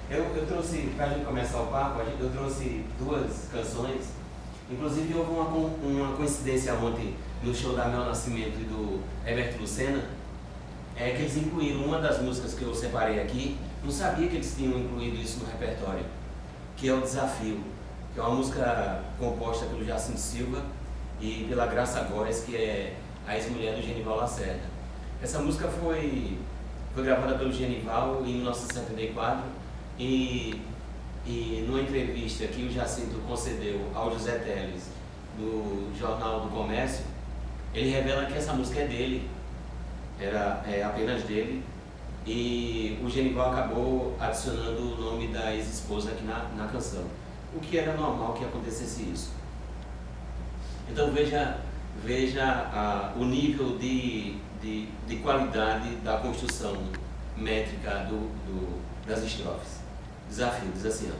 Eu trouxe, para a gente começar o papo, eu trouxe duas canções. Inclusive houve uma coincidência ontem no show da Mel Nascimento e do Herbert Lucena, que eles incluíram uma das músicas que eu separei aqui. Não sabia que eles tinham incluído isso no repertório, que é o Desafio, que é uma música composta pelo Jacinto Silva e pela Graça Góes, que é a ex-mulher do Genival Lacerda. Essa música foi gravada pelo Genival em 1974 e numa entrevista que o Jacinto concedeu ao José Teles, do Jornal do Comércio, ele revela que essa música é dele, é apenas dele, e o Genival acabou adicionando o nome da ex-esposa aqui na canção, o que era normal que acontecesse isso. Então veja o nível de qualidade da construção métrica das estrofes. Desafio, diz assim, ó.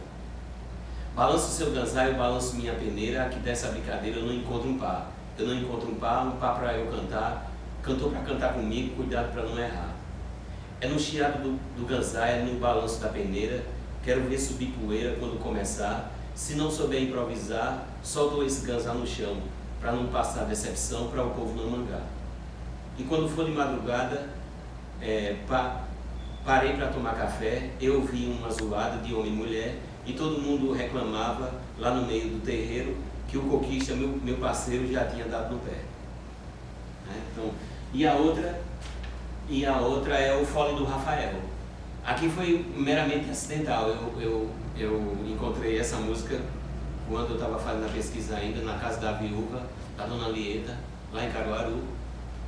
Balanço o seu ganzai, eu balanço minha peneira, aqui dessa brincadeira eu não encontro um par. Eu não encontro um par para eu cantar, cantor para cantar comigo, cuidado para não errar. É no chiado do ganzai, é no balanço da peneira, quero ver subir poeira quando começar. Se não souber improvisar, solto esse ganzá no chão, para não passar decepção, para o povo não mangar. E quando for de madrugada, parei para tomar café, eu vi uma zoada de homem e mulher, e todo mundo reclamava lá no meio do terreiro que o coquista, meu parceiro, já tinha dado no pé. Então, e a outra é o Fole do Rafael. Aqui foi meramente acidental. Eu encontrei essa música quando eu estava fazendo a pesquisa ainda na casa da viúva, da dona Lieta, lá em Caruaru,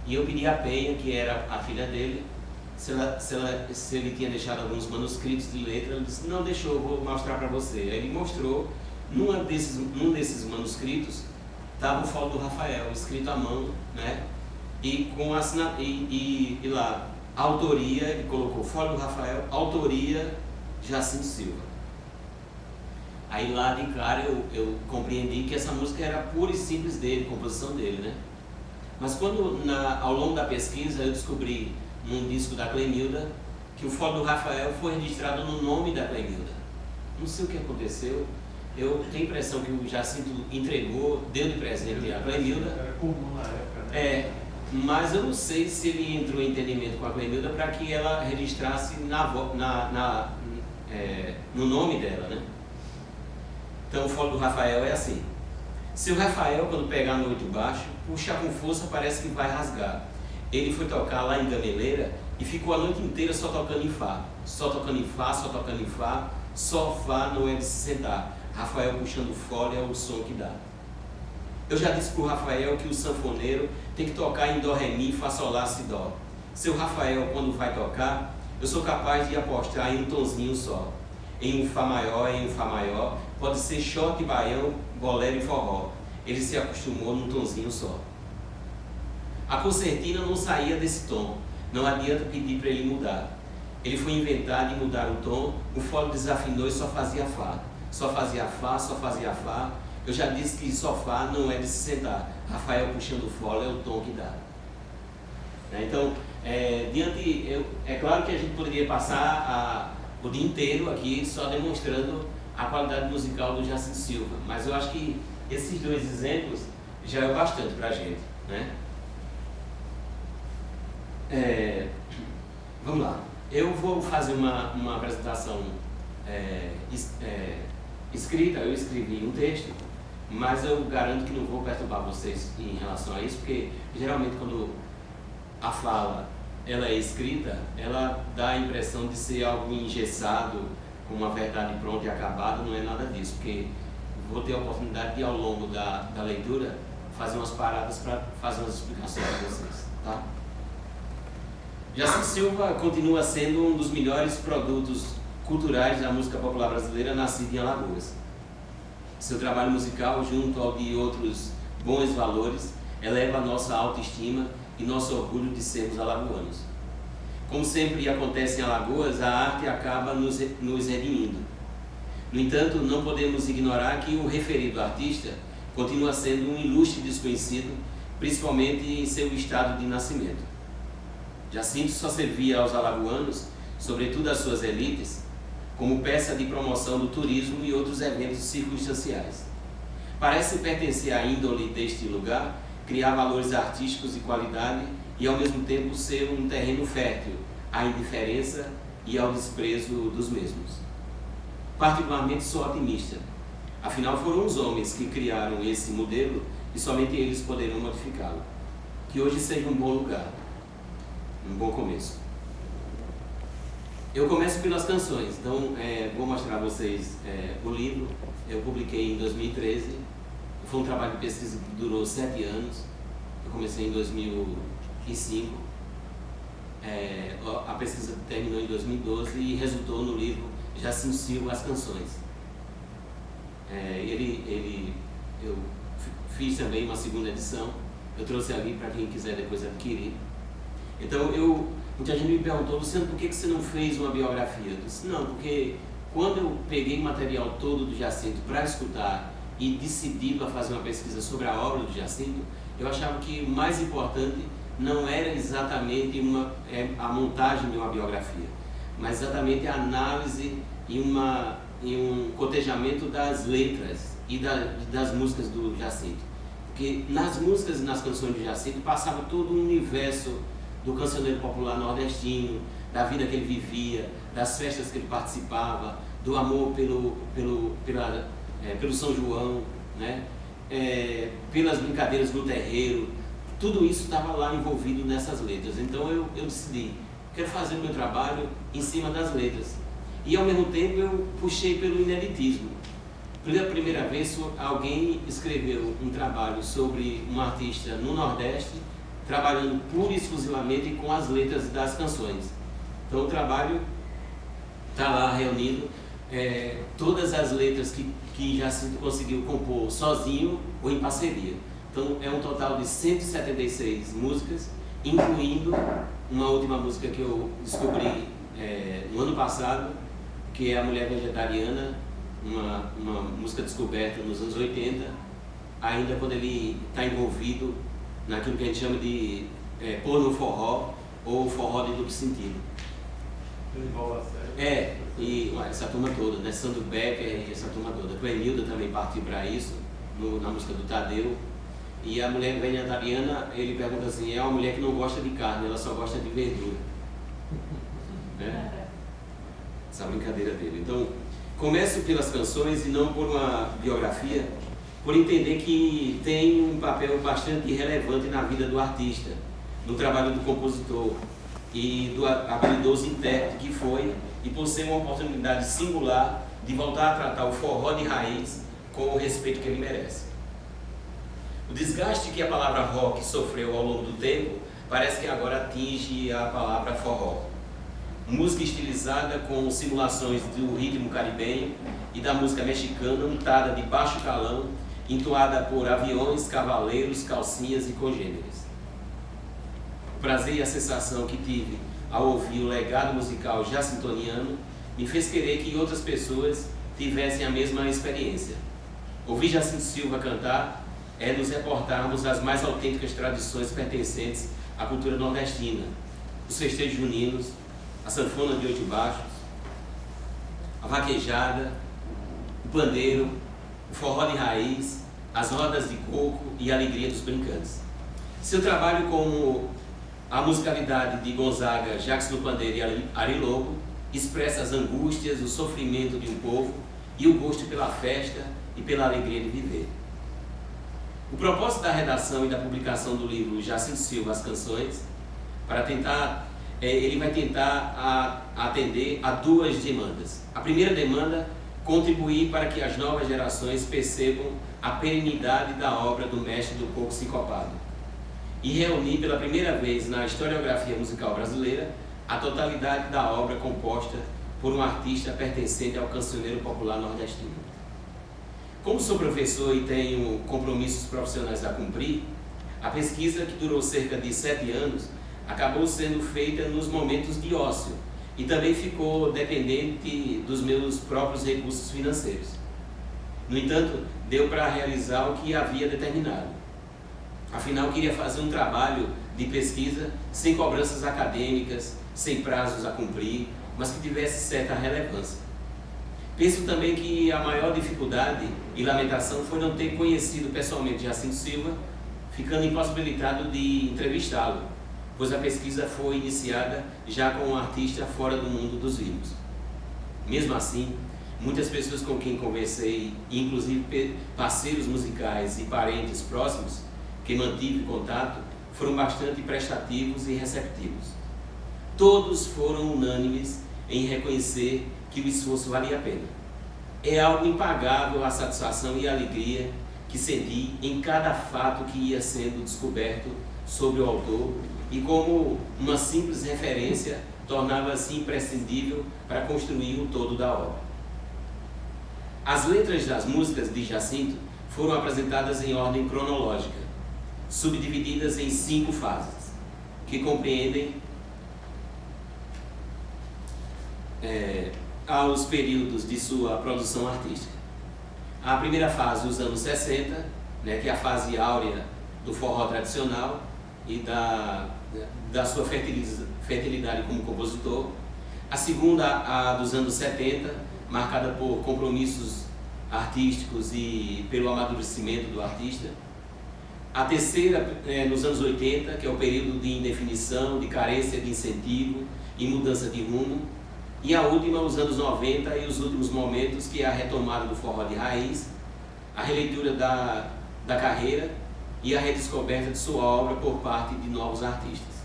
e eu pedi a Penha, que era a filha dele, se ele tinha deixado alguns manuscritos de letra. Ele disse, não deixou, vou mostrar para você. Aí ele mostrou, num desses manuscritos estava o Fole do Rafael, escrito à mão, né? E com e lá, autoria, ele colocou Fole do Rafael, autoria Jacinto Silva. Aí lá de cara eu compreendi que essa música era pura e simples dele, composição dele, né? Mas quando ao longo da pesquisa eu descobri num disco da Clemilda que o Fole do Rafael foi registrado no nome da Clemilda. Não sei o que aconteceu, eu tenho a impressão que o Jacinto entregou, deu de presente a Clemilda. Era comum na época, né? Mas eu não sei se ele entrou em entendimento com a Clemilda para que ela registrasse no nome dela, né? Então o Fole do Rafael é assim. Seu Rafael, quando pegar no oito baixo, puxa com força, parece que vai rasgar. Ele foi tocar lá em Gameleira e ficou a noite inteira só tocando em Fá. Só tocando em Fá, só tocando em Fá, só Fá não é de se sentar. Rafael puxando fole é o som que dá. Eu já disse pro Rafael que o sanfoneiro tem que tocar em Dó, Ré, Mi, Fá, Sol, Lá, Si, Dó. Seu Rafael, quando vai tocar, eu sou capaz de apostar em um tonzinho só. Em um Fá maior, pode ser choque, baião, bolero e forró. Ele se acostumou num tonzinho só. A concertina não saía desse tom, não adianta pedir para ele mudar. Ele foi inventar de mudar o tom, o Fole desafinou e só fazia Fá. Só fazia Fá, só fazia Fá. Eu já disse que só Fá não é de se sentar. Rafael puxando o Fole é o tom que dá. Então, é claro que a gente poderia passar o dia inteiro aqui só demonstrando a qualidade musical do Jacinto Silva, mas eu acho que esses dois exemplos já é o bastante para a gente, né? Vamos lá. Eu vou fazer uma apresentação escrita. Eu escrevi um texto, mas eu garanto que não vou perturbar vocês em relação a isso, porque geralmente quando a fala ela é escrita, ela dá a impressão de ser algo engessado, com uma verdade pronta e acabada. Não é nada disso, porque vou ter a oportunidade de, ao longo da leitura, fazer umas paradas para fazer umas explicações para vocês, tá? Jacinto Silva continua sendo um dos melhores produtos culturais da música popular brasileira, nascido em Alagoas. Seu trabalho musical, junto ao de outros bons valores, eleva a nossa autoestima e nosso orgulho de sermos alagoanos. Como sempre acontece em Alagoas, a arte acaba nos redimindo. No entanto, não podemos ignorar que o referido artista continua sendo um ilustre desconhecido, principalmente em seu estado de nascimento. Jacinto só servia aos alagoanos, sobretudo às suas elites, como peça de promoção do turismo e outros eventos circunstanciais. Parece pertencer à índole deste lugar, criar valores artísticos de qualidade e ao mesmo tempo ser um terreno fértil à indiferença e ao desprezo dos mesmos. Particularmente sou otimista, afinal foram os homens que criaram esse modelo e somente eles poderão modificá-lo. Que hoje seja um bom lugar, um bom começo. Eu começo pelas canções, então vou mostrar a vocês o livro. Eu publiquei em 2013, foi um trabalho de pesquisa que durou 7 anos. Eu comecei em 2005, a pesquisa terminou em 2012 e resultou no livro Jacinto Silva, As Canções. Eu fiz também uma segunda edição, eu trouxe ali para quem quiser depois adquirir. Então, muita gente me perguntou: Luciano, por que você não fez uma biografia? Eu disse: não, porque quando eu peguei o material todo do Jacinto para escutar e decidi para fazer uma pesquisa sobre a obra do Jacinto, eu achava que o mais importante não era exatamente a montagem de uma biografia, mas exatamente a análise e um cotejamento das letras e das músicas do Jacinto. Porque nas músicas e nas canções do Jacinto passava todo um universo do cancioneiro popular nordestino, da vida que ele vivia, das festas que ele participava, do amor pelo São João, né? Pelas brincadeiras no terreiro. Tudo isso estava lá envolvido nessas letras. Então eu decidi, quero fazer o meu trabalho em cima das letras. E ao mesmo tempo eu puxei pelo ineditismo. Pela primeira vez alguém escreveu um trabalho sobre um artista no Nordeste, trabalhando pura e exclusivamente com as letras das canções. Então o trabalho está lá reunido, todas as letras que Jacinto conseguiu compor sozinho ou em parceria. Então é um total de 176 músicas, incluindo uma última música que eu descobri no ano passado, que é A Mulher Vegetariana, uma música descoberta nos anos 80, ainda quando ele está envolvido naquilo que a gente chama de pôr no forró, ou forró de duplo sentido. E essa turma toda, né? Sandro Becker e essa turma toda. Clemilda também partiu para isso, na música do Tadeu. E a mulher vegetariana, ele pergunta assim: é uma mulher que não gosta de carne, ela só gosta de verdura. Essa brincadeira dele. Então, começo pelas canções e não por uma biografia, por entender que tem um papel bastante relevante na vida do artista, no trabalho do compositor e do habilidoso intérprete que foi, e por ser uma oportunidade singular de voltar a tratar o forró de raiz com o respeito que ele merece. O desgaste que a palavra rock sofreu ao longo do tempo parece que agora atinge a palavra forró. Música estilizada com simulações do ritmo caribenho e da música mexicana, untada de baixo calão, entoada por aviões, cavaleiros, calcinhas e congêneres. O prazer e a sensação que tive ao ouvir o legado musical jacintoniano me fez querer que outras pessoas tivessem a mesma experiência. Ouvir Jacinto Silva cantar é nos reportarmos às mais autênticas tradições pertencentes à cultura nordestina, os festejos juninos, a sanfona de oito baixos, a vaquejada, o pandeiro, o forró de raiz, as rodas de coco e a alegria dos brincantes. Seu trabalho com a musicalidade de Gonzaga, Jacques do Pandeiro e Ari Lobo expressa as angústias, o sofrimento de um povo e o gosto pela festa e pela alegria de viver. O propósito da redação e da publicação do livro Jacinto Silva, As Canções, ele vai tentar atender a duas demandas. A primeira demanda, contribuir para que as novas gerações percebam a perenidade da obra do mestre do coco sincopado e reunir pela primeira vez na historiografia musical brasileira a totalidade da obra composta por um artista pertencente ao cancioneiro popular nordestino. Como sou professor e tenho compromissos profissionais a cumprir, a pesquisa, que durou cerca de 7 anos, acabou sendo feita nos momentos de ócio e também ficou dependente dos meus próprios recursos financeiros. No entanto, deu para realizar o que havia determinado. Afinal, queria fazer um trabalho de pesquisa sem cobranças acadêmicas, sem prazos a cumprir, mas que tivesse certa relevância. Penso também que a maior dificuldade e lamentação foi não ter conhecido pessoalmente Jacinto Silva, ficando impossibilitado de entrevistá-lo, pois a pesquisa foi iniciada já com um artista fora do mundo dos vivos. Mesmo assim, muitas pessoas com quem conversei, inclusive parceiros musicais e parentes próximos que mantive contato, foram bastante prestativos e receptivos. Todos foram unânimes em reconhecer que o esforço valia a pena. É algo impagável a satisfação e a alegria que senti em cada fato que ia sendo descoberto sobre o autor e como uma simples referência tornava-se imprescindível para construir o todo da obra. As letras das músicas de Jacinto foram apresentadas em ordem cronológica, subdivididas em 5 fases, que compreendem aos períodos de sua produção artística. A primeira fase, os anos 60, que é a fase áurea do forró tradicional e da sua fertilidade como compositor. A segunda, a dos anos 70, marcada por compromissos artísticos e pelo amadurecimento do artista. A terceira, nos anos 80, que é o período de indefinição, de carência de incentivo e mudança de rumo. E a última, os anos 90 e os últimos momentos, que é a retomada do forró de raiz, a releitura da carreira e a redescoberta de sua obra por parte de novos artistas.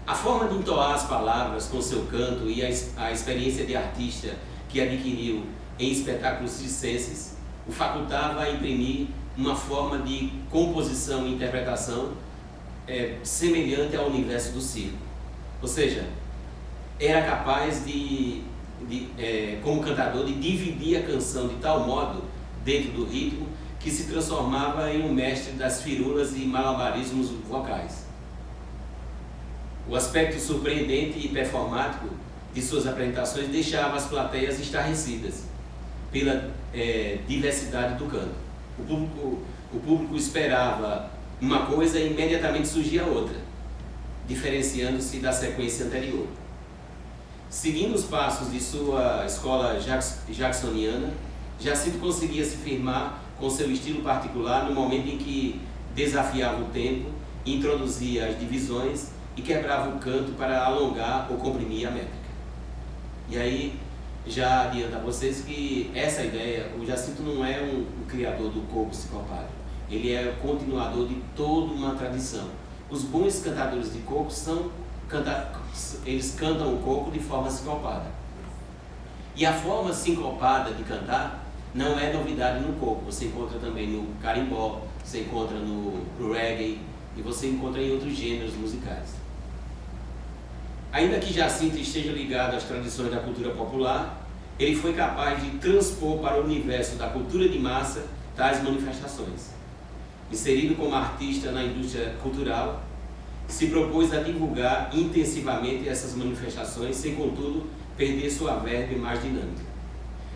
A forma de entoar as palavras com seu canto e a experiência de artista que adquiriu em espetáculos circenses o facultava a imprimir uma forma de composição e interpretação semelhante ao universo do circo. Ou seja, era capaz como cantador, de dividir a canção de tal modo, dentro do ritmo, que se transformava em um mestre das firulas e malabarismos vocais. O aspecto surpreendente e performático de suas apresentações deixava as plateias estarrecidas pela diversidade do canto. O público esperava uma coisa e imediatamente surgia outra, diferenciando-se da sequência anterior. Seguindo os passos de sua escola jacksoniana, Jacinto conseguia se firmar com seu estilo particular no momento em que desafiava o tempo, introduzia as divisões e quebrava o canto para alongar ou comprimir a métrica. E aí, já adianto a vocês que essa ideia, o Jacinto não é um criador do coco sincopado, ele é o continuador de toda uma tradição. Os bons cantadores de coco eles cantam o coco de forma sincopada. E a forma sincopada de cantar não é novidade no coco. Você encontra também no carimbó, você encontra no reggae e você encontra em outros gêneros musicais. Ainda que Jacinto esteja ligado às tradições da cultura popular, ele foi capaz de transpor para o universo da cultura de massa tais manifestações. Inserido como artista na indústria cultural, se propôs a divulgar intensivamente essas manifestações, sem, contudo, perder sua verve mais dinâmica.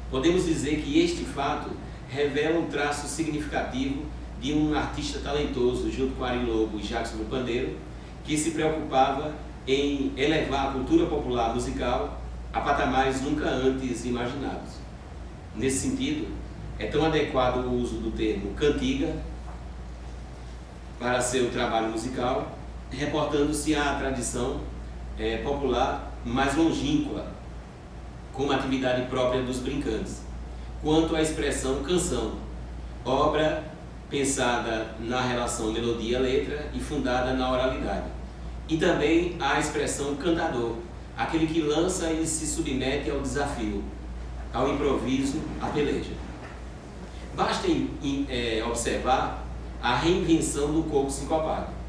Podemos dizer que este fato revela um traço significativo de um artista talentoso, junto com Ari Lobo e Jackson do Pandeiro, que se preocupava em elevar a cultura popular musical a patamares nunca antes imaginados. Nesse sentido, é tão adequado o uso do termo cantiga para seu trabalho musical, reportando-se à tradição popular mais longínqua, como atividade própria dos brincantes, quanto à expressão canção, obra pensada na relação melodia-letra e fundada na oralidade, e também à expressão cantador, aquele que lança e se submete ao desafio, ao improviso, à peleja. Basta observar a reinvenção do coco sincopado.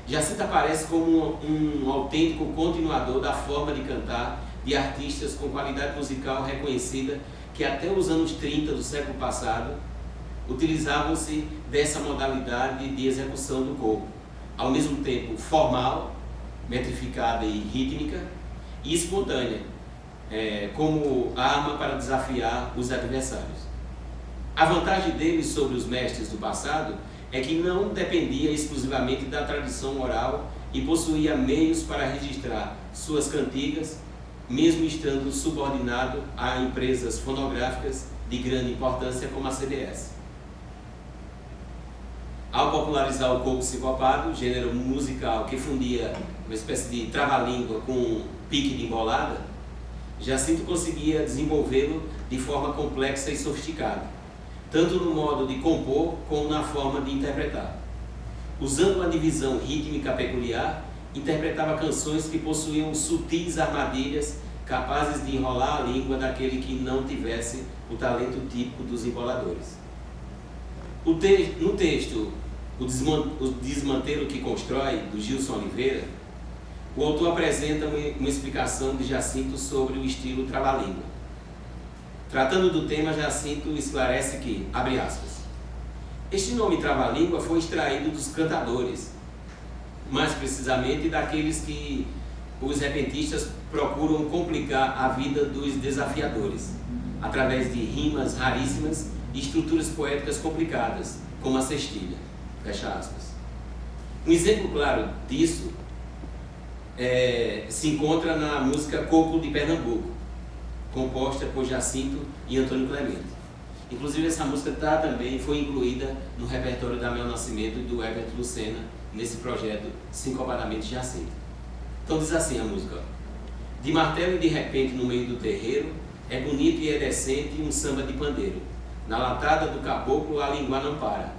Jacinto aparece como um autêntico continuador da forma de cantar de artistas com qualidade musical reconhecida que até os anos 30 do século passado utilizavam-se dessa modalidade de execução do coco, ao mesmo tempo formal, metrificada e rítmica, e espontânea, como arma para desafiar os adversários. A vantagem deles sobre os mestres do passado é que não dependia exclusivamente da tradição oral e possuía meios para registrar suas cantigas mesmo estando subordinado a empresas fonográficas de grande importância como a CBS. Ao popularizar o coco sincopado, gênero musical que fundia uma espécie de trava-língua com pique de embolada, Jacinto conseguia desenvolvê-lo de forma complexa e sofisticada, tanto no modo de compor como na forma de interpretar. Usando uma divisão rítmica peculiar, interpretava canções que possuíam sutis armadilhas capazes de enrolar a língua daquele que não tivesse o talento típico dos emboladores. No texto O Desmantelo que Constrói, do Gilson Oliveira, o autor apresenta uma explicação de Jacinto sobre o estilo trava-língua. Tratando do tema, Jacinto esclarece que, abre aspas, este nome trava-língua foi extraído dos cantadores, mais precisamente daqueles que os repentistas procuram complicar a vida dos desafiadores, através de rimas raríssimas e estruturas poéticas complicadas, como a cestilha. Fecha aspas. Um exemplo claro disso se encontra na música Coco de Pernambuco, composta por Jacinto e Antônio Clemente. Inclusive essa música também foi incluída no repertório da Mel Nascimento e do Herbert Lucena, nesse projeto Sincopadamente Jacinto. Então diz assim a música: de martelo e de repente no meio do terreiro, é bonito e é decente um samba de pandeiro. Na latada do caboclo a língua não para.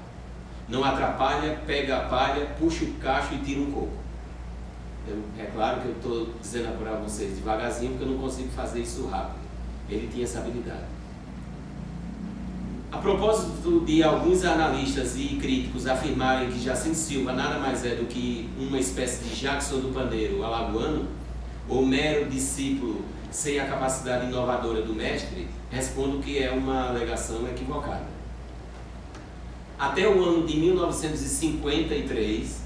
Não atrapalha, pega a palha, puxa o cacho e tira um coco. É claro que eu estou dizendo para vocês devagarzinho, porque eu não consigo fazer isso rápido. Ele tinha essa habilidade. A propósito de alguns analistas e críticos afirmarem que Jacinto Silva nada mais é do que uma espécie de Jackson do pandeiro alagoano, ou mero discípulo sem a capacidade inovadora do mestre, respondo que é uma alegação equivocada. Até o ano de 1953,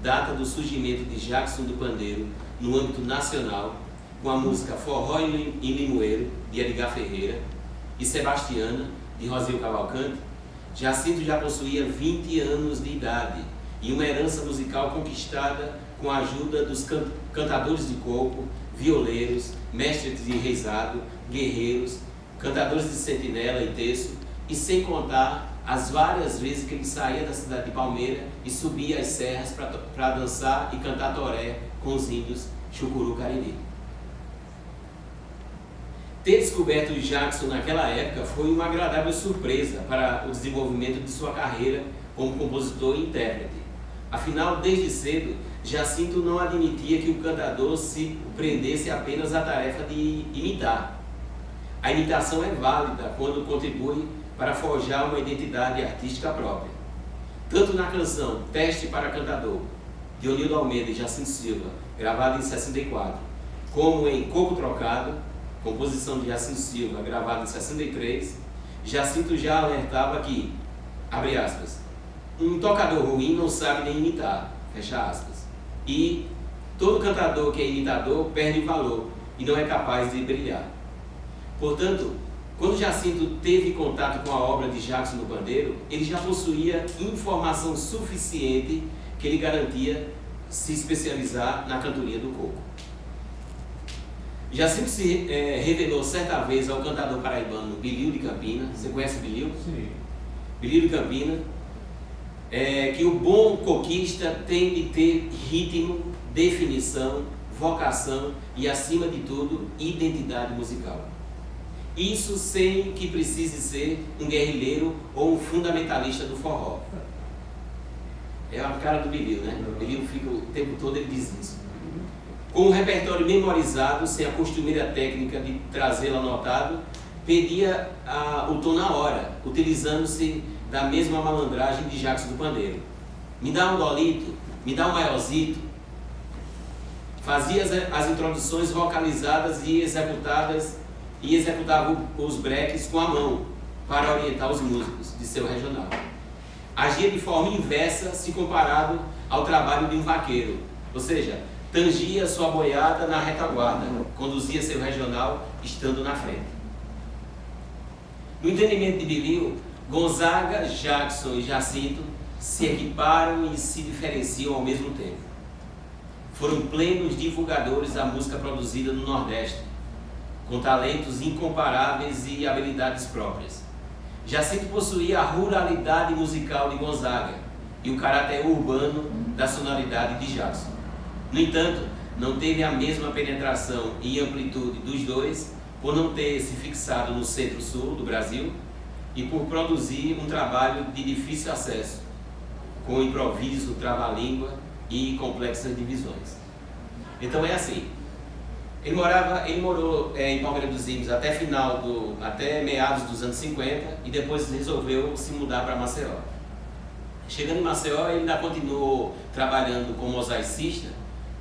data do surgimento de Jackson do pandeiro no âmbito nacional, com a música Forró em Limoeiro, de Edgar Ferreira, e Sebastiana, de Rosil Cavalcante, Jacinto já possuía 20 anos de idade e uma herança musical conquistada com a ajuda dos cantadores de coco, violeiros, mestres de reizado, guerreiros, cantadores de sentinela e terço, e sem contar as várias vezes que ele saía da cidade de Palmeira e subia as serras para dançar e cantar toré com os índios Chucuru Cariri. Ter descoberto o Jackson naquela época foi uma agradável surpresa para o desenvolvimento de sua carreira como compositor e intérprete. Afinal, desde cedo, Jacinto não admitia que o cantador se prendesse apenas à tarefa de imitar. A imitação é válida quando contribui para forjar uma identidade artística própria. Tanto na canção Teste para Cantador, de Onildo Almeida e Jacinto Silva, gravada em 64, como em Coco Trocado, composição de Jacinto Silva, gravada em 63, Jacinto já alertava que, abre aspas, um tocador ruim não sabe nem imitar, fecha aspas, e todo cantador que é imitador perde valor e não é capaz de brilhar. Portanto, quando Jacinto teve contato com a obra de Jackson do pandeiro, ele já possuía informação suficiente que lhe garantia se especializar na cantoria do coco. Jacinto se revelou certa vez ao cantador paraibano Bilio de Campina. Você conhece Bilio? Sim. Bilio de Campina, que o bom coquista tem de ter ritmo, definição, vocação e, acima de tudo, identidade musical. Isso sem que precise ser um guerrilheiro ou um fundamentalista do forró. É a cara do Bilio, né? Bilio fica o tempo todo, ele diz isso. Com o repertório memorizado, sem a costumeira técnica de trazê-lo anotado, pedia o tom na hora, utilizando-se da mesma malandragem de Jackson do pandeiro. Me dá um dolito, me dá um maiorzito. Fazia as introduções vocalizadas e executava os breaks com a mão para orientar os músicos de seu regional. Agia de forma inversa se comparado ao trabalho de um vaqueiro, ou seja, tangia sua boiada na retaguarda, conduzia seu regional estando na frente. No entendimento de Bilio, Gonzaga, Jackson e Jacinto se equiparam e se diferenciam ao mesmo tempo. foram plenos divulgadores da música produzida no Nordeste, com talentos incomparáveis e habilidades próprias. Jacinto possuía a ruralidade musical de Gonzaga e o caráter urbano da sonoridade de Jackson. No entanto, não teve a mesma penetração e amplitude dos dois, por não ter se fixado no centro-sul do Brasil e por produzir um trabalho de difícil acesso, com improviso, trava-língua e complexas divisões. Então é assim, ele morou em Palmeira dos Índios até meados dos anos 50 e depois resolveu se mudar para Maceió. Chegando em Maceió, ele ainda continuou trabalhando como mosaicista,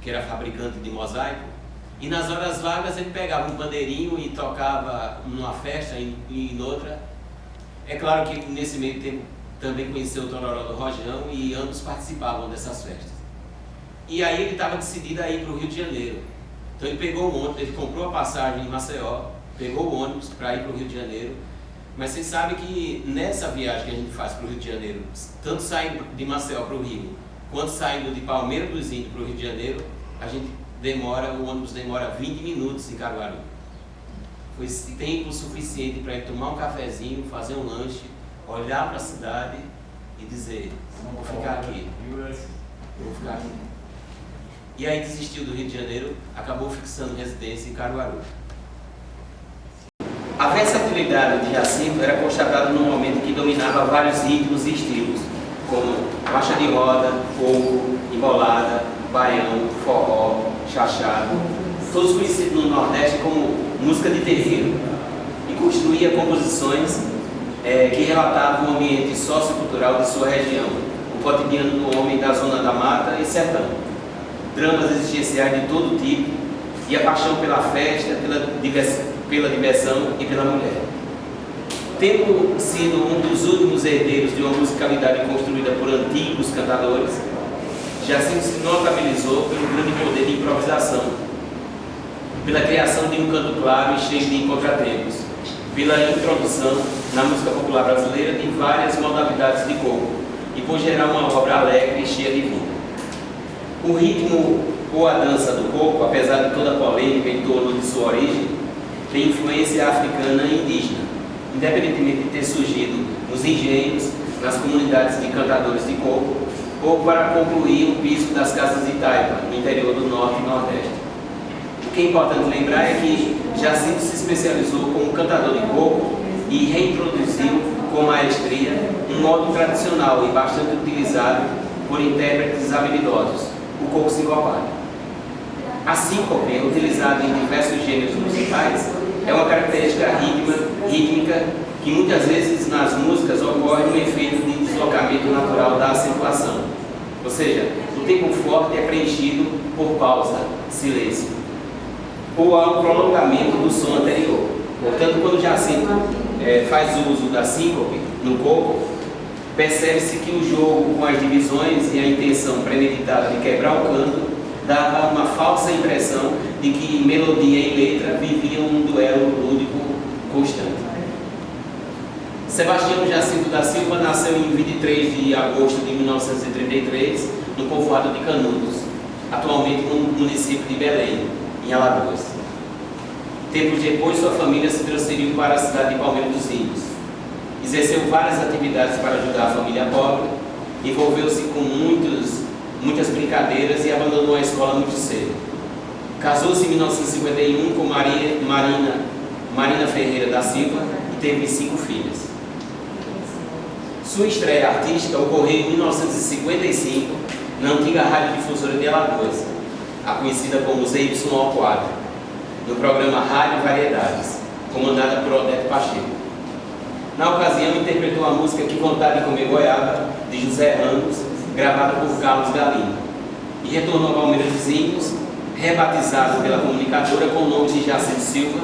que era fabricante de mosaico, e nas horas vagas ele pegava um pandeirinho e tocava numa festa e em outra. É claro que nesse meio tempo também conheceu o Tororó do Rojão e ambos participavam dessas festas. E aí ele estava decidido a ir para o Rio de Janeiro. Então ele pegou o ônibus, ele comprou a passagem em Maceió, pegou o ônibus para ir para o Rio de Janeiro. Mas vocês sabem que nessa viagem que a gente faz para o Rio de Janeiro, tanto saindo de Maceió para o Rio, quanto saindo de Palmeira dos Índios para o Rio de Janeiro, o ônibus demora 20 minutos em Caruaru. Foi tempo suficiente para ele tomar um cafezinho, fazer um lanche, olhar para a cidade e dizer: vou ficar aqui. Vou ficar aqui. E aí desistiu do Rio de Janeiro, acabou fixando residência em Caruaru. A versatilidade de Jacinto era constatada num momento que dominava vários ritmos e estilos, como marcha de roda, fogo, embolada, baião, forró, chachado, todos conhecidos no Nordeste como música de terreiro, e construía composições que relatavam o ambiente sociocultural de sua região, o cotidiano do homem da zona da mata e sertão, dramas existenciais de todo tipo e a paixão pela festa, pela diversão e pela mulher. Tendo sido um dos últimos herdeiros de uma musicalidade construída por antigos cantadores, Jacinto se notabilizou pelo grande poder de improvisação, pela criação de um canto claro e cheio de contratempos, pela introdução na música popular brasileira de várias modalidades de coco e por gerar uma obra alegre e cheia de vida. O ritmo ou a dança do coco, apesar de toda a polêmica em torno de sua origem, tem influência africana e indígena, independentemente de ter surgido nos engenhos, nas comunidades de cantadores de coco, ou para concluir o piso das casas de taipa, no interior do Norte e Nordeste. O que é importante lembrar é que Jacinto se especializou como cantador de coco e reintroduziu com maestria um modo tradicional e bastante utilizado por intérpretes habilidosos, o coco sincopado. A síncope, utilizada em diversos gêneros musicais, é uma característica rítmica que muitas vezes nas músicas ocorre no efeito de deslocamento natural da acentuação. Ou seja, o tempo forte é preenchido por pausa, silêncio, ou há um prolongamento do som anterior. Portanto, quando Jacinto faz uso da síncope no coco, percebe-se que o jogo com as divisões e a intenção premeditada de quebrar o canto dava uma falsa impressão de que melodia e letra viviam um duelo lúdico constante. Sebastião Jacinto da Silva nasceu em 23 de agosto de 1933, no povoado de Canudos, atualmente no município de Belém, em Alagoas. Tempos depois, sua família se transferiu para a cidade de Palmeira dos Índios. Exerceu várias atividades para ajudar a família pobre, envolveu-se com muitas brincadeiras e abandonou a escola muito cedo. Casou-se em 1951 com Marina Ferreira da Silva e teve 5 filhas. Sua estreia artística ocorreu em 1955 na antiga Rádio Difusora de Alagoas, a conhecida como ZYO4, no programa Rádio Variedades, comandada por Odete Pacheco. Na ocasião, interpretou a música Que Vontade de Comer Goiaba, de José Ramos, gravada por Carlos Galindo, e retornou a Palmeira dos Índios, rebatizado pela comunicadora com o nome de Jacinto Silva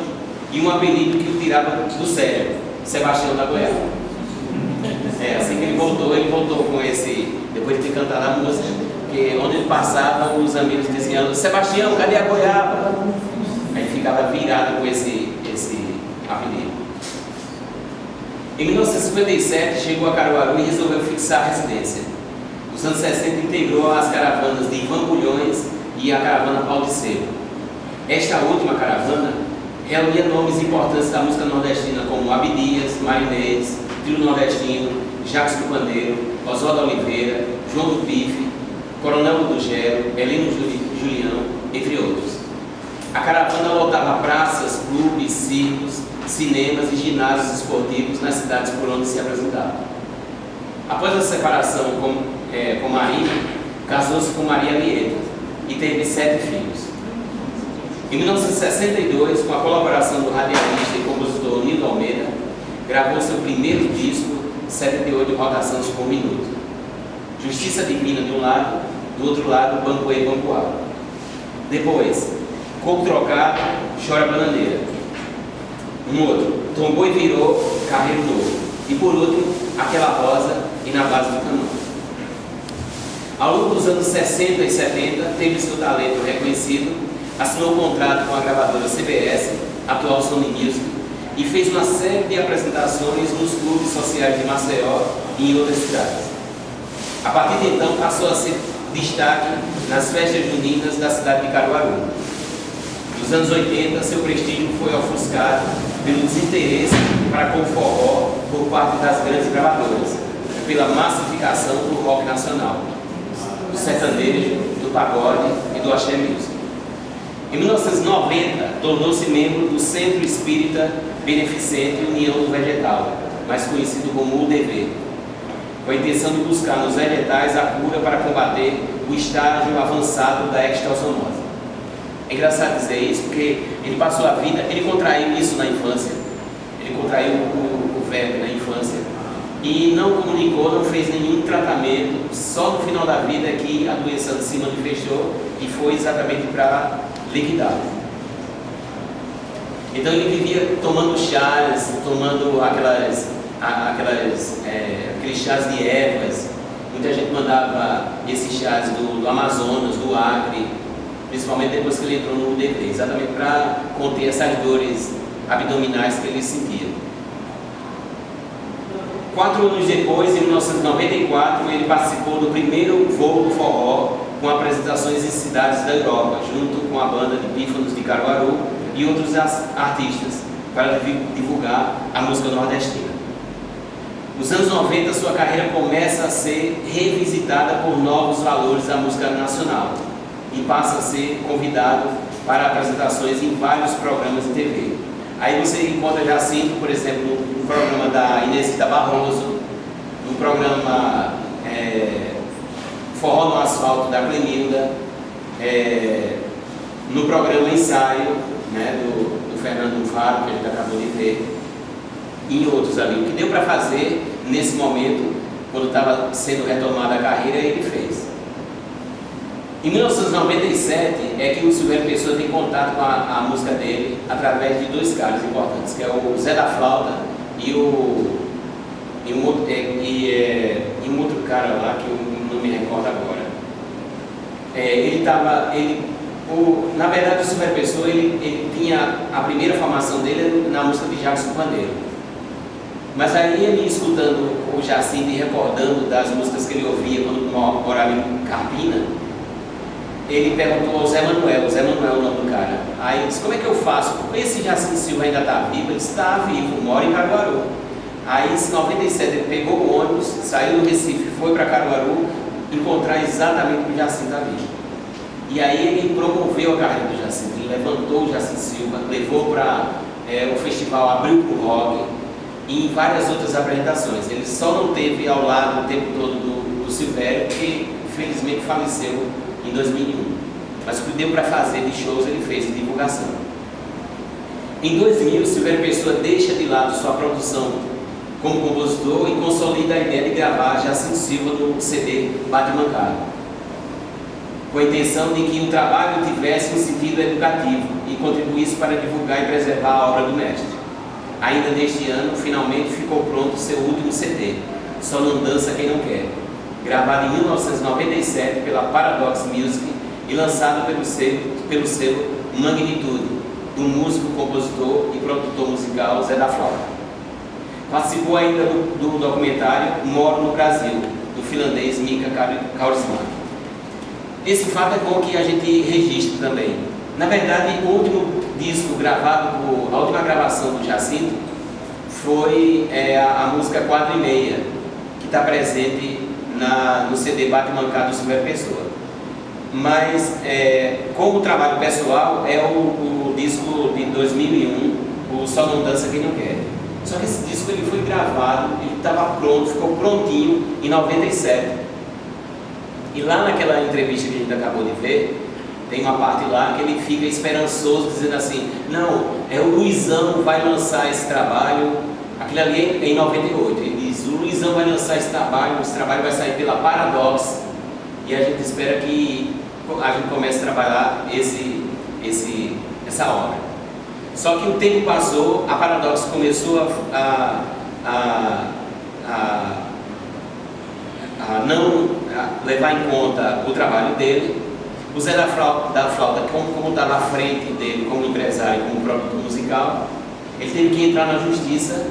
e um apelido que o tirava do sério, Sebastião da Goiaba. Assim que ele voltou com esse, depois de ter cantado a música, que onde ele passava, os amigos diziam: Sebastião, cadê a goiaba? Aí ficava virado com esse apelido. Em 1957 chegou a Caruaru e resolveu fixar a residência. Nos anos 60 integrou as caravanas de Ivan Bulhões e a caravana Pau de Sebo. Esta última caravana reunia nomes importantes da música nordestina como Abdias, Marinês, Trio Nordestino, Jacques do Pandeiro, Oswaldo Oliveira, João do Pife, Coronel do Gero, Heleno Julião, entre outros. A caravana lotava praças, clubes, circos, cinemas e ginásios esportivos nas cidades por onde se apresentava. Após a separação com Marina, casou-se com Maria Lieta e teve 7 filhos. Em 1962, com a colaboração do radialista e compositor Nildo Almeida, gravou seu primeiro disco, 78 rotações por minuto. Justiça Divina de um lado, do outro lado, Bancoê Bancoá. Depois, Coco Trocado, Chora Bananeira. Um outro, Tombou e Virou, Carreiro Novo. E por último, Aquela Rosa e Na Base do Canão. Ao longo dos anos 60 e 70, teve seu talento reconhecido, assinou um contrato com a gravadora CBS, atual Sony Music, e fez uma série de apresentações nos clubes sociais de Maceió e em outras cidades. A partir de então, passou a ser destaque nas festas juninas da cidade de Caruaru. Nos anos 80, seu prestígio foi ofuscado pelo desinteresse para com o forró por parte das grandes gravadoras, pela massificação do rock nacional, do sertanejo, do pagode e do axé music. Em 1990, tornou-se membro do Centro Espírita Beneficente União do Vegetal, mais conhecido como UDV, com a intenção de buscar nos vegetais a cura para combater o estágio avançado da extossomose. É engraçado dizer isso porque ele passou a vida, ele contraiu isso na infância, ele contraiu o verme na infância e não comunicou, não fez nenhum tratamento, só no final da vida é que a doença se manifestou e foi exatamente para liquidá-lo. Então ele vivia tomando chás, tomando aqueles chás de ervas. Muita gente mandava esses chás do Amazonas, do Acre, principalmente depois que ele entrou no UDV, exatamente para conter essas dores abdominais que ele sentia. 4 anos depois, em 1994, ele participou do primeiro voo do forró com apresentações em cidades da Europa, junto com a banda de Pífanos de Caruaru e outros artistas, para divulgar a música nordestina. Nos anos 90, sua carreira começa a ser revisitada por novos valores da música nacional e passa a ser convidado para apresentações em vários programas de TV. Aí você encontra Jacinto, por exemplo, no programa da Inesita Barroso, no programa Forró no Asfalto da Clemilda, no programa Ensaio, né, do Fernando Faro, que a gente acabou de ver, e outros ali. O que deu para fazer nesse momento, quando estava sendo retomada a carreira, ele fez. Em 1997 é que o Silvério Pessoa tem contato com a música dele através de 2 caras importantes, que é o Zé da Flauta e um outro cara lá que eu não me recordo agora. Na verdade, o Silvério Pessoa ele tinha a primeira formação dele na música de Jacques do Pandeiro. Mas aí ele, escutando o Jacinto e recordando das músicas que ele ouvia quando morava em Carpina, ele perguntou ao Zé Manuel, é o nome do cara. Aí ele disse: como é que eu faço? Esse Jacinto Silva ainda está vivo? Ele disse: está vivo, mora em Caruaru. Aí em 97 ele pegou o ônibus, saiu do Recife, foi para Caruaru encontrar exatamente o Jacinto está vivo. E aí ele promoveu a carreira do Jacinto, ele levantou o Jacinto Silva, levou para o festival Abril pro Rock e em várias outras apresentações. Ele só não teve ao lado o tempo todo do Silvério, que infelizmente faleceu em 2001. Mas o que deu para fazer de shows ele fez de divulgação. Em 2000, Silvério Pessoa deixa de lado sua produção como compositor e consolida a ideia de gravar Jacinto Silva no CD Bate Mancado, com a intenção de que o trabalho tivesse um sentido educativo e contribuísse para divulgar e preservar a obra do mestre. Ainda neste ano, finalmente ficou pronto seu último CD, Só Não Dança Quem Não Quer, gravado em 1997 pela Paradox Music e lançado pelo selo Magnitude, do músico, compositor e produtor musical Zé da Flauta. Participou ainda do documentário Moro no Brasil, do finlandês Mika Kaurismäki. esse fato é bom que a gente registre também. Na verdade, o último disco gravado, a última gravação do Jacinto foi a música 4 e Meia, que está presente no CD Bate Mancado do Silvério Pessoa. Mas, como trabalho pessoal, é o disco de 2001, o Só Não Dança Quem Não Quer. Só que esse disco ele foi gravado, ele estava pronto, ficou prontinho em 97. E lá naquela entrevista que a gente acabou de ver, tem uma parte lá que ele fica esperançoso, dizendo assim: não, o Luizão vai lançar esse trabalho. Aquilo ali é em 98. Ele diz: o Luizão vai lançar esse trabalho vai sair pela Paradox. E a gente espera que a gente comece a trabalhar essa obra. Só que o tempo passou, a Paradox começou a não levar em conta o trabalho dele. O Zé da Flauta, como está na frente dele como empresário, como produtor musical, ele teve que entrar na justiça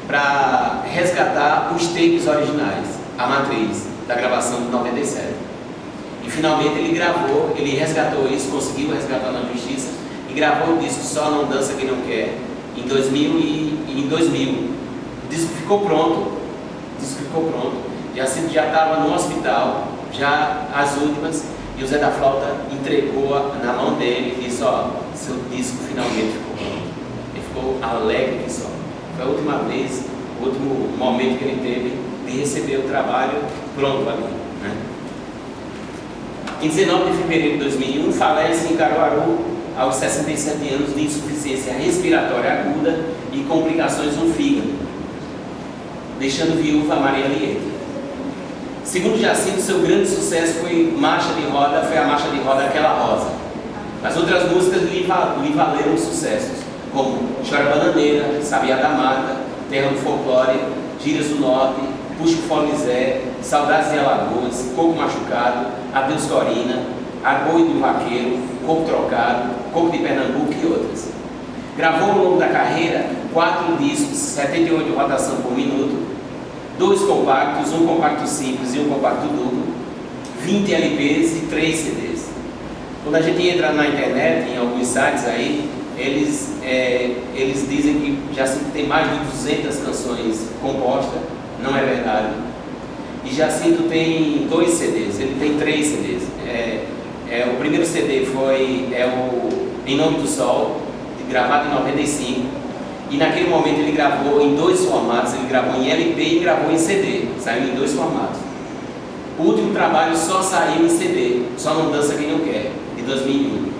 para resgatar os tapes originais, a matriz da gravação de 97. E finalmente ele resgatou isso, conseguiu resgatar na justiça e gravou o disco Só Não Dança Quem Não Quer em 2000. O disco ficou pronto, Jacinto já estava no hospital, já as últimas, e o Zé da Flauta entregou na mão dele e disse: ó, seu disco finalmente ficou pronto. Ele ficou alegre que só. Foi a última vez, o último momento que ele teve de receber o trabalho pronto ali, né? Em 19 de fevereiro de 2001, falece em Caruaru aos 67 anos de insuficiência respiratória aguda e complicações no fígado, deixando viúva Maria Lieta. Segundo Jacinto, seu grande sucesso foi a marcha de roda Aquela Rosa. As outras músicas lhe valeram sucessos, como Chora Bananeira, Sabiá da Mata, Terra do Folclore, Gírias do Norte, Puxa o Fornizé, Saudades de Alagoas, Coco Machucado, Adeus Corina, Argoi do Vaqueiro, Coco Trocado, Coco de Pernambuco e outras. Gravou ao longo da carreira 4 discos, 78 rotação por minuto, 2 compactos, um compacto simples e um compacto duplo, 20 LPs e 3 CDs. Quando a gente entra na internet, em alguns sites aí, eles dizem que Jacinto tem mais de 200 canções compostas. Não é verdade. E Jacinto tem 2 CDs, ele tem 3 CDs. O primeiro CD foi Em Nome do Sol, gravado em 95. E naquele momento ele gravou em 2 formatos, ele gravou em LP e gravou em CD, saiu em 2 formatos. O último trabalho só saiu em CD, Só Não Dança Quem Não Quer, de 2001.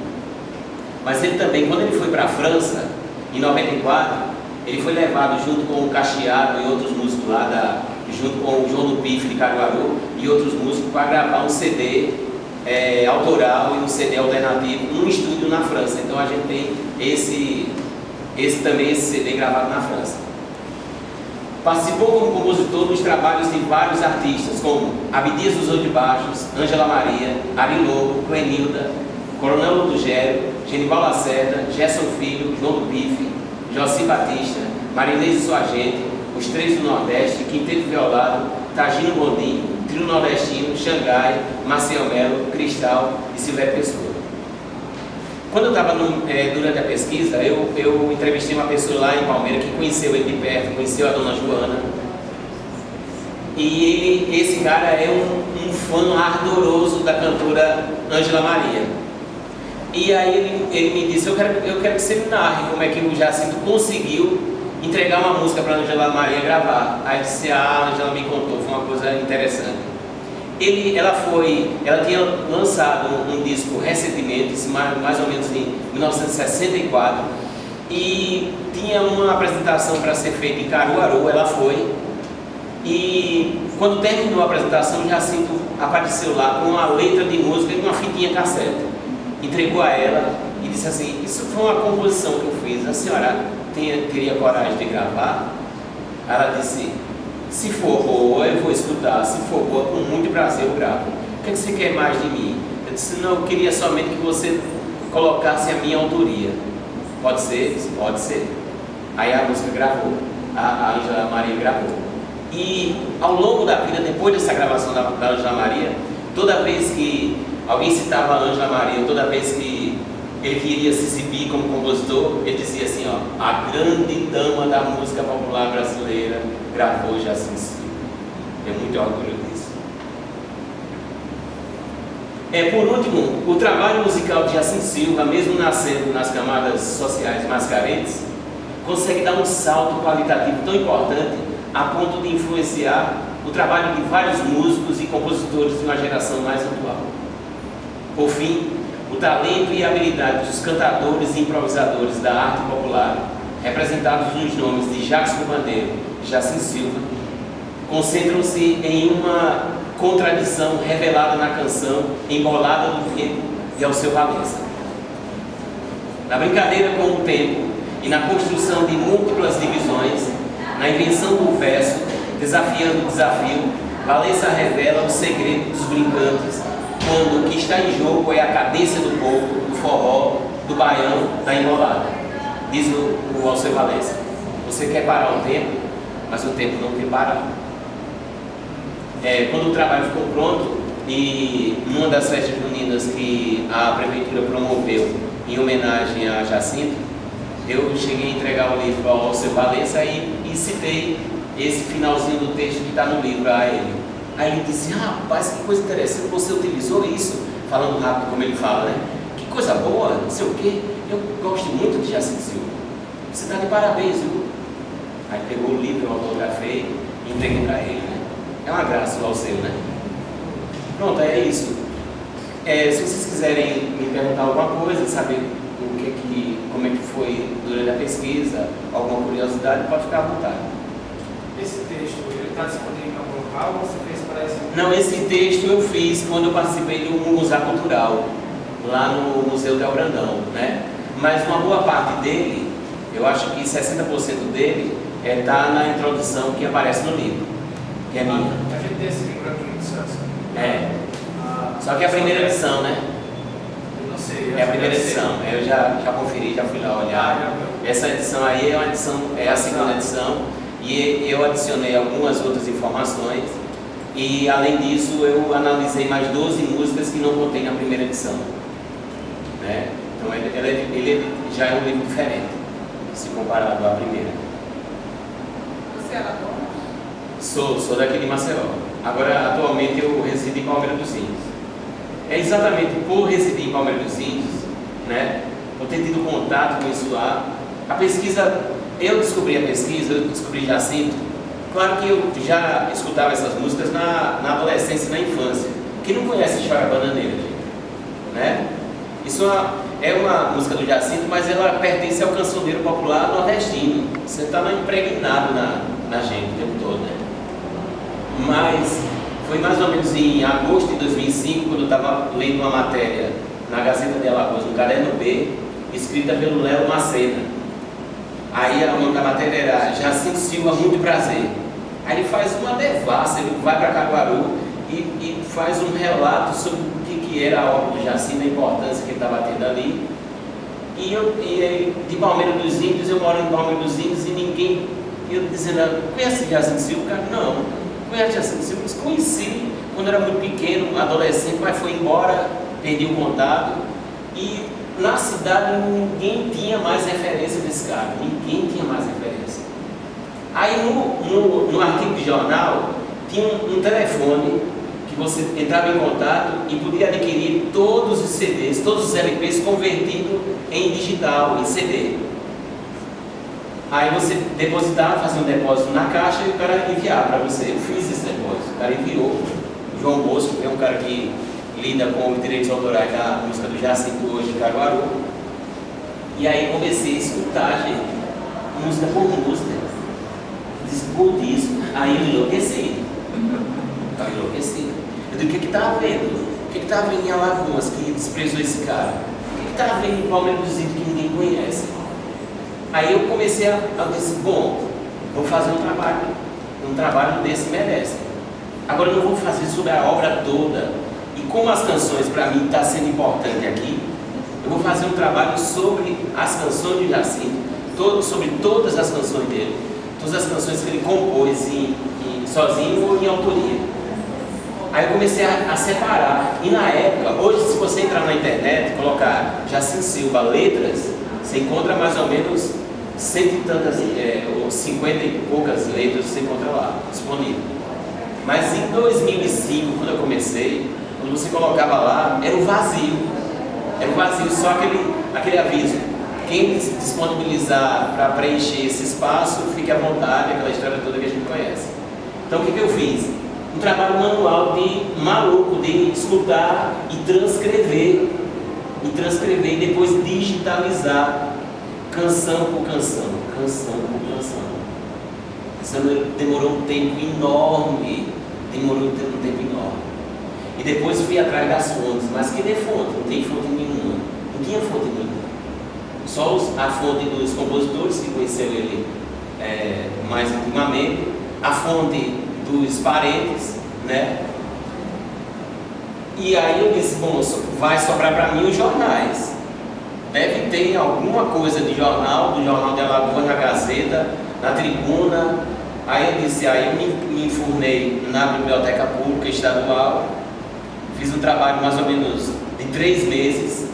Mas ele também, quando ele foi para a França, em 94, ele foi levado junto com o Cacheado e outros músicos lá, junto com o João do Pife de Caruaru e outros músicos, para gravar um CD autoral e um CD alternativo num estúdio na França. Então a gente tem esse CD gravado na França. Participou como compositor dos trabalhos de vários artistas, como Abdias dos Oito Baixos, Ângela Maria, Ari Lobo, Clenilda, Coronel Lutugério, Genival Lacerda, Gerson Filho, João do Pife, Joci Batista, Marinês e sua gente, Os Três do Nordeste, Quinteto Violado, Tagino Bondim, Trio Nordestino, Xangai, Marcel Melo, Cristal e Silvério Pessoa. Quando eu estava durante a pesquisa, eu entrevistei uma pessoa lá em Palmeiras que conheceu ele de perto, conheceu a dona Joana. E esse cara é um fã ardoroso da cantora Ângela Maria. E aí ele me disse: eu quero que você me narre como é que o Jacinto conseguiu entregar uma música para a Ângela Maria gravar. Aí eu disse: a Ângela me contou, foi uma coisa interessante. Ela tinha lançado um disco recentemente, mais ou menos em 1964, e tinha uma apresentação para ser feita em Caruaru. Ela foi, e quando terminou a apresentação, Jacinto apareceu lá com uma letra de música e uma fitinha cassete, entregou a ela e disse assim: isso foi uma composição que eu fiz, a senhora teria coragem de gravar? Ela disse: se for boa, eu vou escutar. Se for boa, com muito prazer eu gravo. O que você quer mais de mim? Eu disse: não, eu queria somente que você colocasse a minha autoria. Pode ser? Pode ser. Aí a música gravou, a Ângela Maria gravou. E ao longo da vida, depois dessa gravação da Ângela Maria, toda vez que alguém citava a Ângela Maria, toda vez que ele queria se exibir como compositor, ele dizia assim, ó, a grande dama da música popular brasileira gravou Jacinto Silva. Tenho muito orgulho disso. Por último, o trabalho musical de Jacinto Silva, mesmo nascendo nas camadas sociais mais carentes, consegue dar um salto qualitativo tão importante a ponto de influenciar o trabalho de vários músicos e compositores de uma geração mais atual. Por fim, o talento e a habilidade dos cantadores e improvisadores da arte popular, representados nos nomes de Jacques do Bandeiro e Jacinto Silva, concentram-se em uma contradição revelada na canção Embolada do Tempo de Alceu Valença. Na brincadeira com o tempo e na construção de múltiplas divisões, na invenção do verso, desafiando o desafio, Valença revela o segredo dos brincantes, quando o que está em jogo é a cadência do povo, do forró, do baião, da embolada. Diz o Alceu Valença: você quer parar o tempo, mas o tempo não tem parado. Quando o trabalho ficou pronto, e numa das festas juninas que a prefeitura promoveu em homenagem a Jacinto, eu cheguei a entregar o livro ao Alceu Valença e citei esse finalzinho do texto que está no livro a ele. Aí ele disse: rapaz, que coisa interessante, você utilizou isso, falando rápido como ele fala, né? Que coisa boa, não sei o quê, eu gosto muito de Jacinto Silva, você está de parabéns, viu? Aí pegou o livro, eu autografei e entreguei para ele, né? É uma graça o Alceu, né? Pronto, é isso. Se vocês quiserem me perguntar alguma coisa, saber como é que foi durante a pesquisa, alguma curiosidade, pode ficar à vontade. Esse texto, ele está disponível em algum local ou você fez para esse? Não, esse texto eu fiz quando eu participei do Munguzá Cultural, lá no Museu Del Brandão, né? Mas uma boa parte dele, eu acho que 60% dele está na introdução que aparece no livro, que é minha. A gente tem esse livro aqui em Santos. Só que é a primeira edição, né? Eu não sei. É a primeira edição, eu já conferi, já fui lá olhar. Essa edição aí é uma edição, é a segunda edição, e eu adicionei algumas outras informações, e além disso eu analisei mais 12 músicas que não contém na primeira edição, né? Então ele já é um livro diferente, se comparado à primeira. Você era bom? Sou daqui de Maceió. Agora, atualmente, eu resido em Palmeira dos Índios. É exatamente por residir em Palmeira dos Índios, né, por ter tido contato com isso lá, a pesquisa, eu descobri Jacinto. Claro que eu já escutava essas músicas na adolescência e na infância. Quem não conhece Chora Bananeira, gente? Né? Isso é uma música do Jacinto, mas ela pertence ao cancioneiro popular nordestino. Você está impregnado na gente o tempo todo, né? Mas foi mais ou menos em agosto de 2005, quando eu estava lendo uma matéria na Gazeta de Alagoas, no Caderno B, escrita pelo Léo Macena. Aí o nome da matéria era Jacinto Silva, muito prazer. Aí ele faz uma devassa, ele vai para Caruaru e faz um relato sobre o que era a obra do Jacinto, a importância que ele estava tendo ali. E de Palmeira dos Índios, eu moro em Palmeira dos Índios, e ninguém, eu dizendo: conhece Jacinto Silva? Cara, não. Conhece Jacinto Silva? Conheci quando era muito pequeno, adolescente, mas foi embora, perdi o contato. E na cidade ninguém tinha mais referência desse cara, ninguém tinha mais referência. Aí no artigo de jornal tinha um telefone que você entrava em contato e podia adquirir todos os CDs, todos os LPs convertidos em digital, em CD. Aí você depositava, fazia um depósito na caixa e o cara enviava para você. Eu fiz esse depósito, o cara enviou. O João Bosco, que é um cara que lida com os direitos autorais da música do Jacinto hoje em Caruaru. E aí comecei a escutar, gente, música por música, disco por disco. Aí eu enlouqueci. Estava enlouquecido. Eu digo: o que estava vendo? O que estava vendo em Alagoas que desprezou esse cara? O que estava vendo em Palmeira dos Índios que ninguém conhece? Aí eu comecei a dizer: bom, vou fazer um trabalho desse merece. Agora eu não vou fazer sobre a obra toda. E como as canções para mim está sendo importante aqui, eu vou fazer um trabalho sobre as canções de Jacinto, sobre todas as canções dele, todas as canções que ele compôs sozinho ou em autoria. Aí eu comecei a separar. E na época, hoje se você entrar na internet, colocar Jacinto Silva letras, você encontra mais ou menos cento e tantas, ou 50 e poucas letras você encontra lá, disponível. Mas em 2005, quando eu comecei, quando você colocava lá, era um vazio. Era um vazio, só aquele aviso. Quem se disponibilizar para preencher esse espaço, fique à vontade, aquela história toda que a gente conhece. Então o que eu fiz? Um trabalho manual de maluco, de escutar e transcrever. E depois digitalizar, canção por canção, canção por canção. Isso demorou um tempo enorme. E depois fui atrás das fontes, mas que de fonte? Não tem fonte nenhuma. Não tinha fonte nenhuma. Só a fonte dos compositores que conheceu ele mais intimamente, a fonte dos parentes, né? E aí eu disse, bom, vai sobrar para mim os jornais. Deve ter alguma coisa de jornal, do Jornal de Alagoas, na Gazeta, na Tribuna. Aí eu disse, aí eu me enfurnei na Biblioteca Pública Estadual, fiz um trabalho mais ou menos de 3 meses,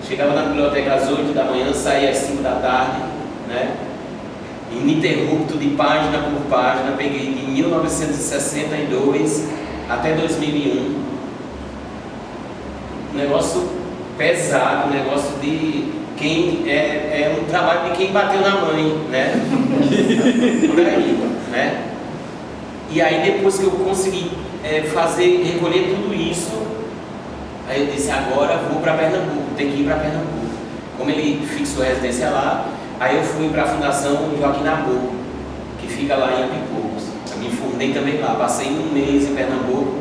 chegava na biblioteca às 8 da manhã, saía às 5 da tarde, né? Ininterrupto de página por página, peguei de 1962 até 2001. Um negócio pesado, um negócio de quem é um trabalho de quem bateu na mãe, né? Por aí, né? E aí depois que eu consegui recolher tudo isso, aí eu disse, agora vou para Pernambuco, tem que ir para Pernambuco. Como ele fixou a residência lá, aí eu fui para a Fundação Joaquim Nabuco, que fica lá em Apipocos. Eu me formei também lá, passei 1 mês em Pernambuco,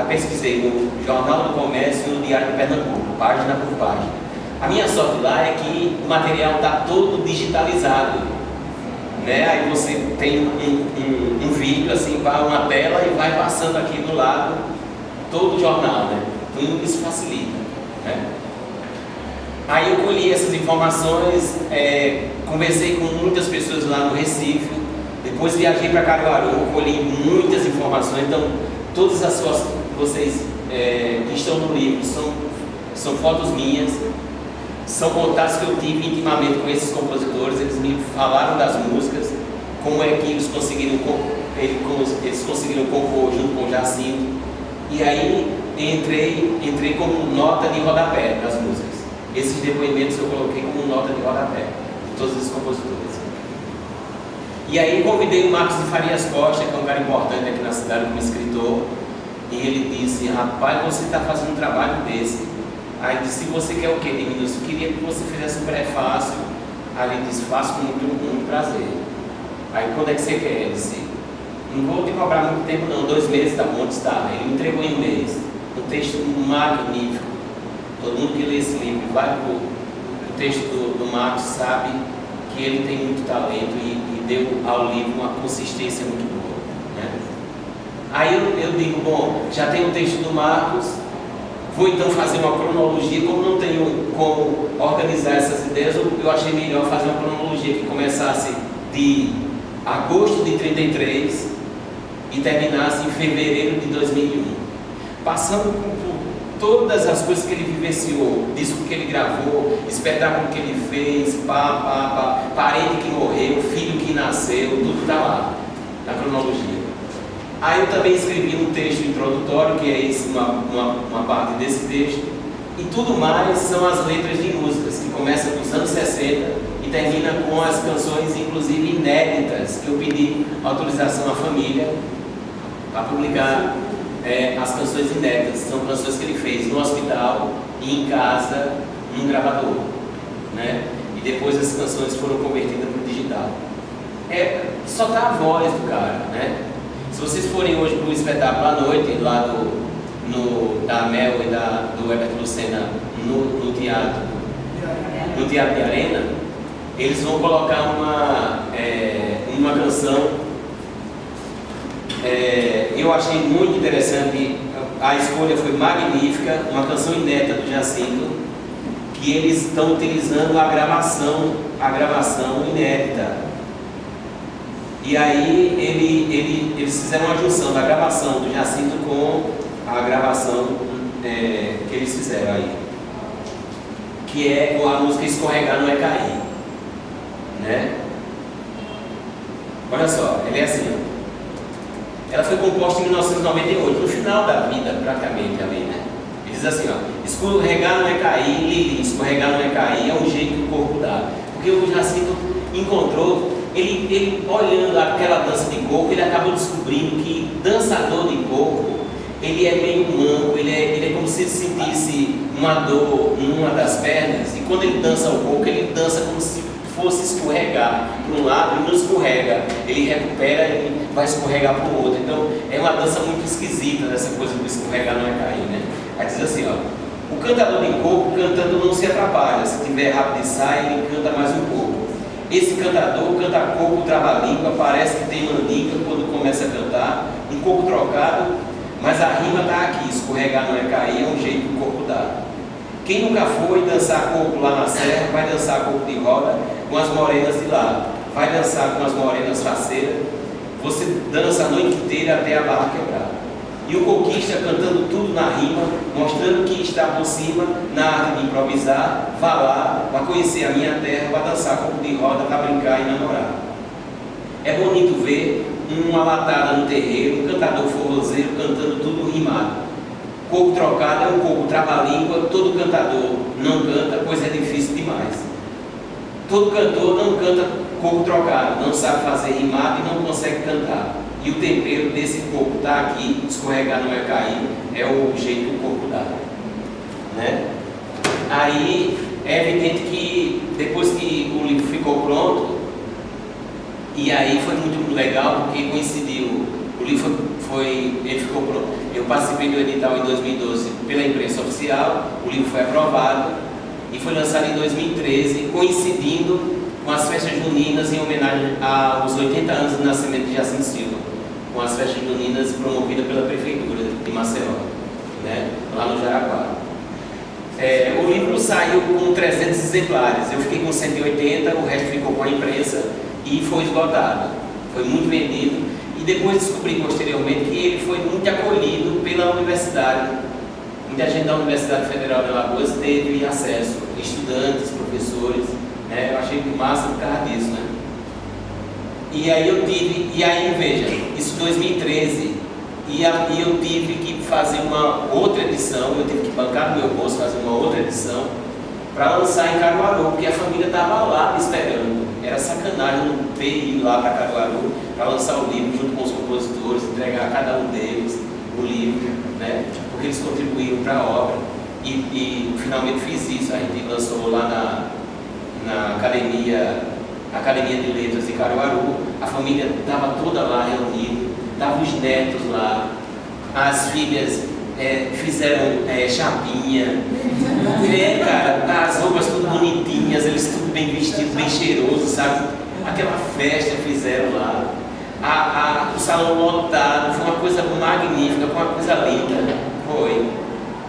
pesquisei no Jornal do Comércio e no Diário de Pernambuco, página por página. A minha sorte lá é que o material está todo digitalizado, né? Aí você tem um vídeo, assim, vai uma tela e vai passando aqui do lado todo o jornal, né? Então isso facilita, né? Aí eu colhi essas informações, conversei com muitas pessoas lá no Recife, depois viajei para Caruaru, colhi muitas informações. Então todas as fotos que vocês que estão no livro são fotos minhas, são contatos que eu tive intimamente com esses compositores. Eles me falaram das músicas, como é que eles conseguiram compor junto com o Jacinto. E aí entrei como nota de rodapé das músicas. Esses depoimentos eu coloquei como nota de rodapé de todos os compositores. E aí convidei o Marcos de Farias Costa, que é um cara importante aqui na cidade como escritor, e ele disse, rapaz, você está fazendo um trabalho desse. Aí ele disse, você quer o quê de mim? Eu queria que você fizesse um prefácio. Aí ele disse, faço com muito prazer. Aí quando é que você quer? Ele disse, não vou te cobrar muito tempo não, 2 meses tá bom, está. Ele me entregou em 1 mês, um texto magnífico. Todo mundo que lê esse livro vai para o texto do Marcos, sabe que ele tem muito talento e deu ao livro uma consistência muito boa, né? Aí eu digo, bom, já tem o texto do Marcos, vou então fazer uma cronologia. Como não tenho como organizar essas ideias, eu achei melhor fazer uma cronologia que começasse de agosto de 33 e terminasse em fevereiro de 2001, passando por todas as coisas que ele vivenciou, disco que ele gravou, espetáculo que ele fez, parente que morreu, filho que nasceu, tudo está lá na cronologia. Aí eu também escrevi um texto introdutório, que é uma parte desse texto, e tudo mais são as letras de músicas, que começam nos anos 60 e termina com as canções, inclusive inéditas, que eu pedi autorização à família para publicar. As canções inéditas são canções que ele fez no hospital e em casa, num gravador, né? E depois as canções foram convertidas para o digital. Só tá a voz do cara, né? Se vocês forem hoje para o espetáculo à noite, lá da Mel e do Herbert Lucena no teatro de Arena, eles vão colocar uma canção. Eu achei muito interessante, a escolha foi magnífica, uma canção inédita do Jacinto, que eles estão utilizando a gravação inédita. E aí eles fizeram uma junção da gravação do Jacinto com a gravação que eles fizeram aí, que é com a música Escorregar Não É Cair, né? Olha só, ele é assim, ó. Ela foi composta em 1998, no final da vida praticamente ali, né? Ele diz assim, ó: escorregar não é cair, Lili, escorregar não é cair, é um jeito que o corpo dá. Porque o Jacinto encontrou, ele olhando aquela dança de coco, ele acabou descobrindo que dançador de coco, ele é meio manco, ele é como se ele sentisse uma dor numa das pernas, e quando ele dança o coco, ele dança como se fosse escorregar para um lado e não escorrega, ele recupera e vai escorregar para o outro. Então é uma dança muito esquisita, dessa coisa do escorregar não é cair, né? Aí diz assim, ó: o cantador de coco cantando não se atrapalha, se tiver rápido de saia ele canta mais um pouco. Esse cantador canta coco trava-língua, parece que tem mandinga quando começa a cantar, um coco trocado, mas a rima está aqui: escorregar não é cair, é um jeito que o corpo dá. Quem nunca foi dançar coco lá na serra, vai dançar coco de roda com as morenas de lá, vai dançar com as morenas faceiras, você dança a noite inteira até a barra quebrar. E o coquista cantando tudo na rima, mostrando que está por cima na arte de improvisar, vá lá, vai conhecer a minha terra, vai dançar coco de roda, vai brincar e namorar. É bonito ver uma latada no terreiro, um cantador forrozeiro cantando tudo rimado. Coco trocado é um coco trava-língua, todo cantador não canta, pois é difícil demais. Todo cantor não canta coco trocado, não sabe fazer rimado e não consegue cantar. E o tempero desse coco está aqui, escorregar não é cair, é o jeito que o coco dá, né? Aí é evidente que depois que o livro ficou pronto, e aí foi muito legal porque coincidiu, o livro ele ficou pronto. Eu participei do edital em 2012 pela imprensa oficial, o livro foi aprovado e foi lançado em 2013, coincidindo com as festas juninas em homenagem aos 80 anos de nascimento de Jacinto Silva, com as festas juninas promovidas pela Prefeitura de Maceió, né, lá no Jaraguá. O livro saiu com 300 exemplares, eu fiquei com 180, o resto ficou com a imprensa e foi esgotado, foi muito vendido. E depois descobri posteriormente que ele foi muito acolhido pela universidade. Muita gente da Universidade Federal de Alagoas teve acesso, estudantes, professores, né? Eu achei massa por causa disso, né? E aí veja, isso em 2013, e eu tive que fazer uma outra edição, eu tive que bancar no meu bolso, fazer uma outra edição, para lançar em Caruaru, porque a família estava lá me esperando. Era sacanagem não ter ido lá para Caruaru para lançar o livro junto com os compositores, entregar a cada um deles o livro, né? Porque eles contribuíram para a obra. E finalmente fiz isso. A gente lançou lá na Academia de Letras de Caruaru. A família estava toda lá reunida, estavam os netos lá, as filhas fizeram chapinha, cara, as roupas tudo bonitinhas, eles tudo bem vestidos, bem cheirosos, sabe? Aquela festa fizeram lá, o salão lotado, foi uma coisa magnífica, foi uma coisa linda, foi.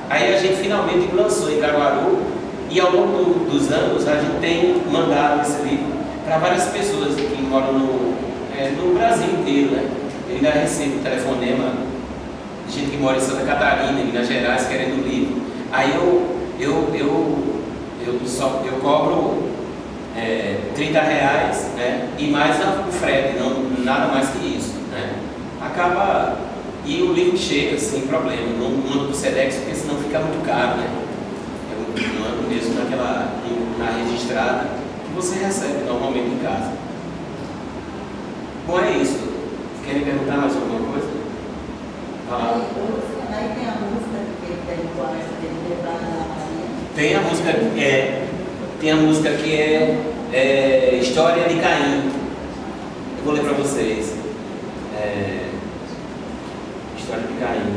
Aí a gente finalmente lançou em Caruaru e ao longo dos anos a gente tem mandado esse livro para várias pessoas que moram no Brasil inteiro, né? Eu ainda recebo telefonema, gente que mora em Santa Catarina, em Minas Gerais, querendo o livro. Aí eu cobro R$30, né? E mais o frete, não, nada mais que isso, né? Acaba, e o livro chega sem problema, não mando para o Sedex, porque senão fica muito caro, né? Eu mando mesmo na registrada, que você recebe normalmente em casa. Bom, é isso. Querem perguntar mais alguma coisa? Aí tem a música que ele tem com a Maria. Tem a música que é História de Caim. Eu vou ler para vocês. História de Caim.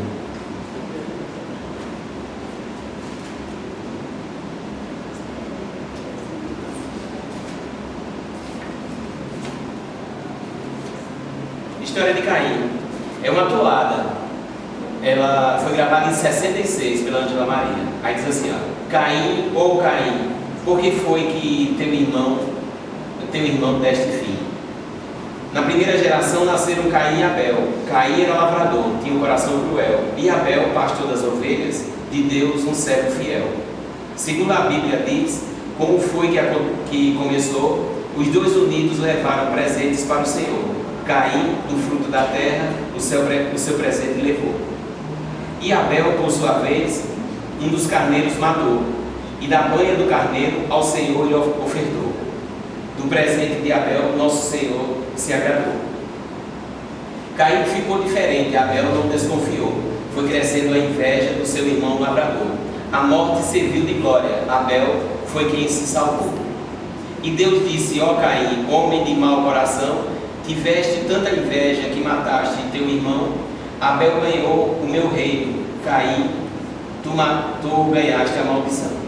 História de Caim. É uma toada. Ela foi gravada em 66 pela Ângela Maria. Aí diz assim, ó: Caim, ou Caim, por que foi que teu irmão deste fim? Na primeira geração nasceram Caim e Abel. Caim era lavrador, tinha um coração cruel. E Abel, pastor das ovelhas, de Deus, um servo fiel. Segundo a Bíblia diz, como foi que começou, os dois unidos levaram presentes para o Senhor. Caim, do fruto da terra, o seu presente levou. E Abel, por sua vez, um dos carneiros matou, e da banha do carneiro ao Senhor lhe ofertou. Do presente de Abel, nosso Senhor se agradou. Caim ficou diferente, Abel não desconfiou. Foi crescendo a inveja do seu irmão lavrador. A morte serviu de glória, Abel foi quem se salvou. E Deus disse: ó Caim, homem de mau coração, tiveste tanta inveja que mataste teu irmão. Abel ganhou o meu reino, Caim, tu ganhaste a maldição.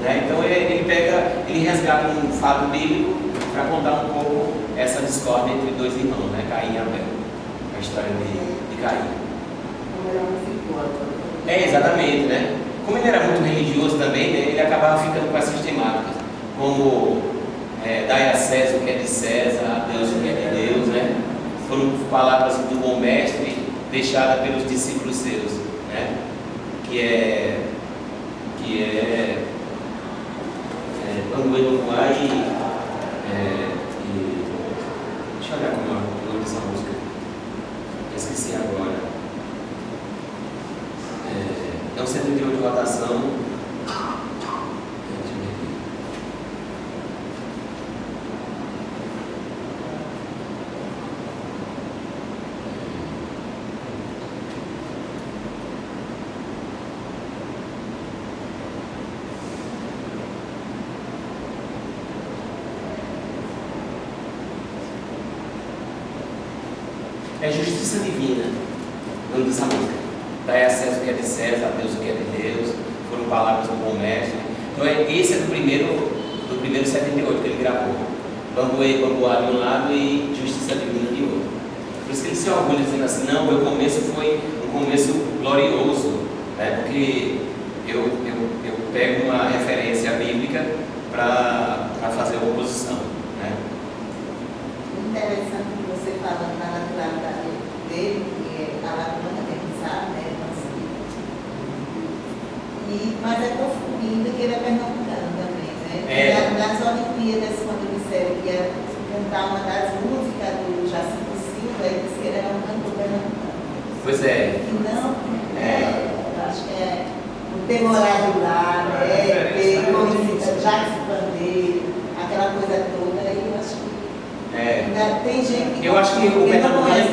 Então ele resgata um fato bíblico para contar um pouco essa discórdia entre dois irmãos, Caim e Abel, a história de Caim. Como era um psicólogo. Exatamente, Como ele era muito religioso também, ele acabava ficando com essas temáticas, como dai a César o que é de César, a Deus o que é de Deus, Foram palavras do bom mestre deixadas pelos discípulos seus, que é quando ele não vai deixa eu olhar como é o nome dessa música, esqueci agora. É um 138 de rotação. É justiça divina, o nome dessa música. Dai a César o que é de César, a Deus o que é de Deus. Foram palavras do bom mestre. Então esse é do primeiro 78 que ele gravou. Bambuê, bambuá de um lado e justiça divina de outro. Por isso que ele se orgulha dizendo assim: não, meu começo foi um começo glorioso, porque eu pego uma referência bíblica para fazer a oposição. Interessante que você fala na naturalidade dele, que é alagoana, que ele sabe, mas é confundido que ele é pernambucano também, Nas Olimpíadas, quando disseram que ia cantar uma das músicas do Jacinto Silva, ele disse que ele era um cantor pernambucano. Pois é. E não, eu acho que o ter morado lá, ter conhecido Jacques Bandeira, aquela coisa toda, eu acho que tem gente que... Eu acho que o pernambucano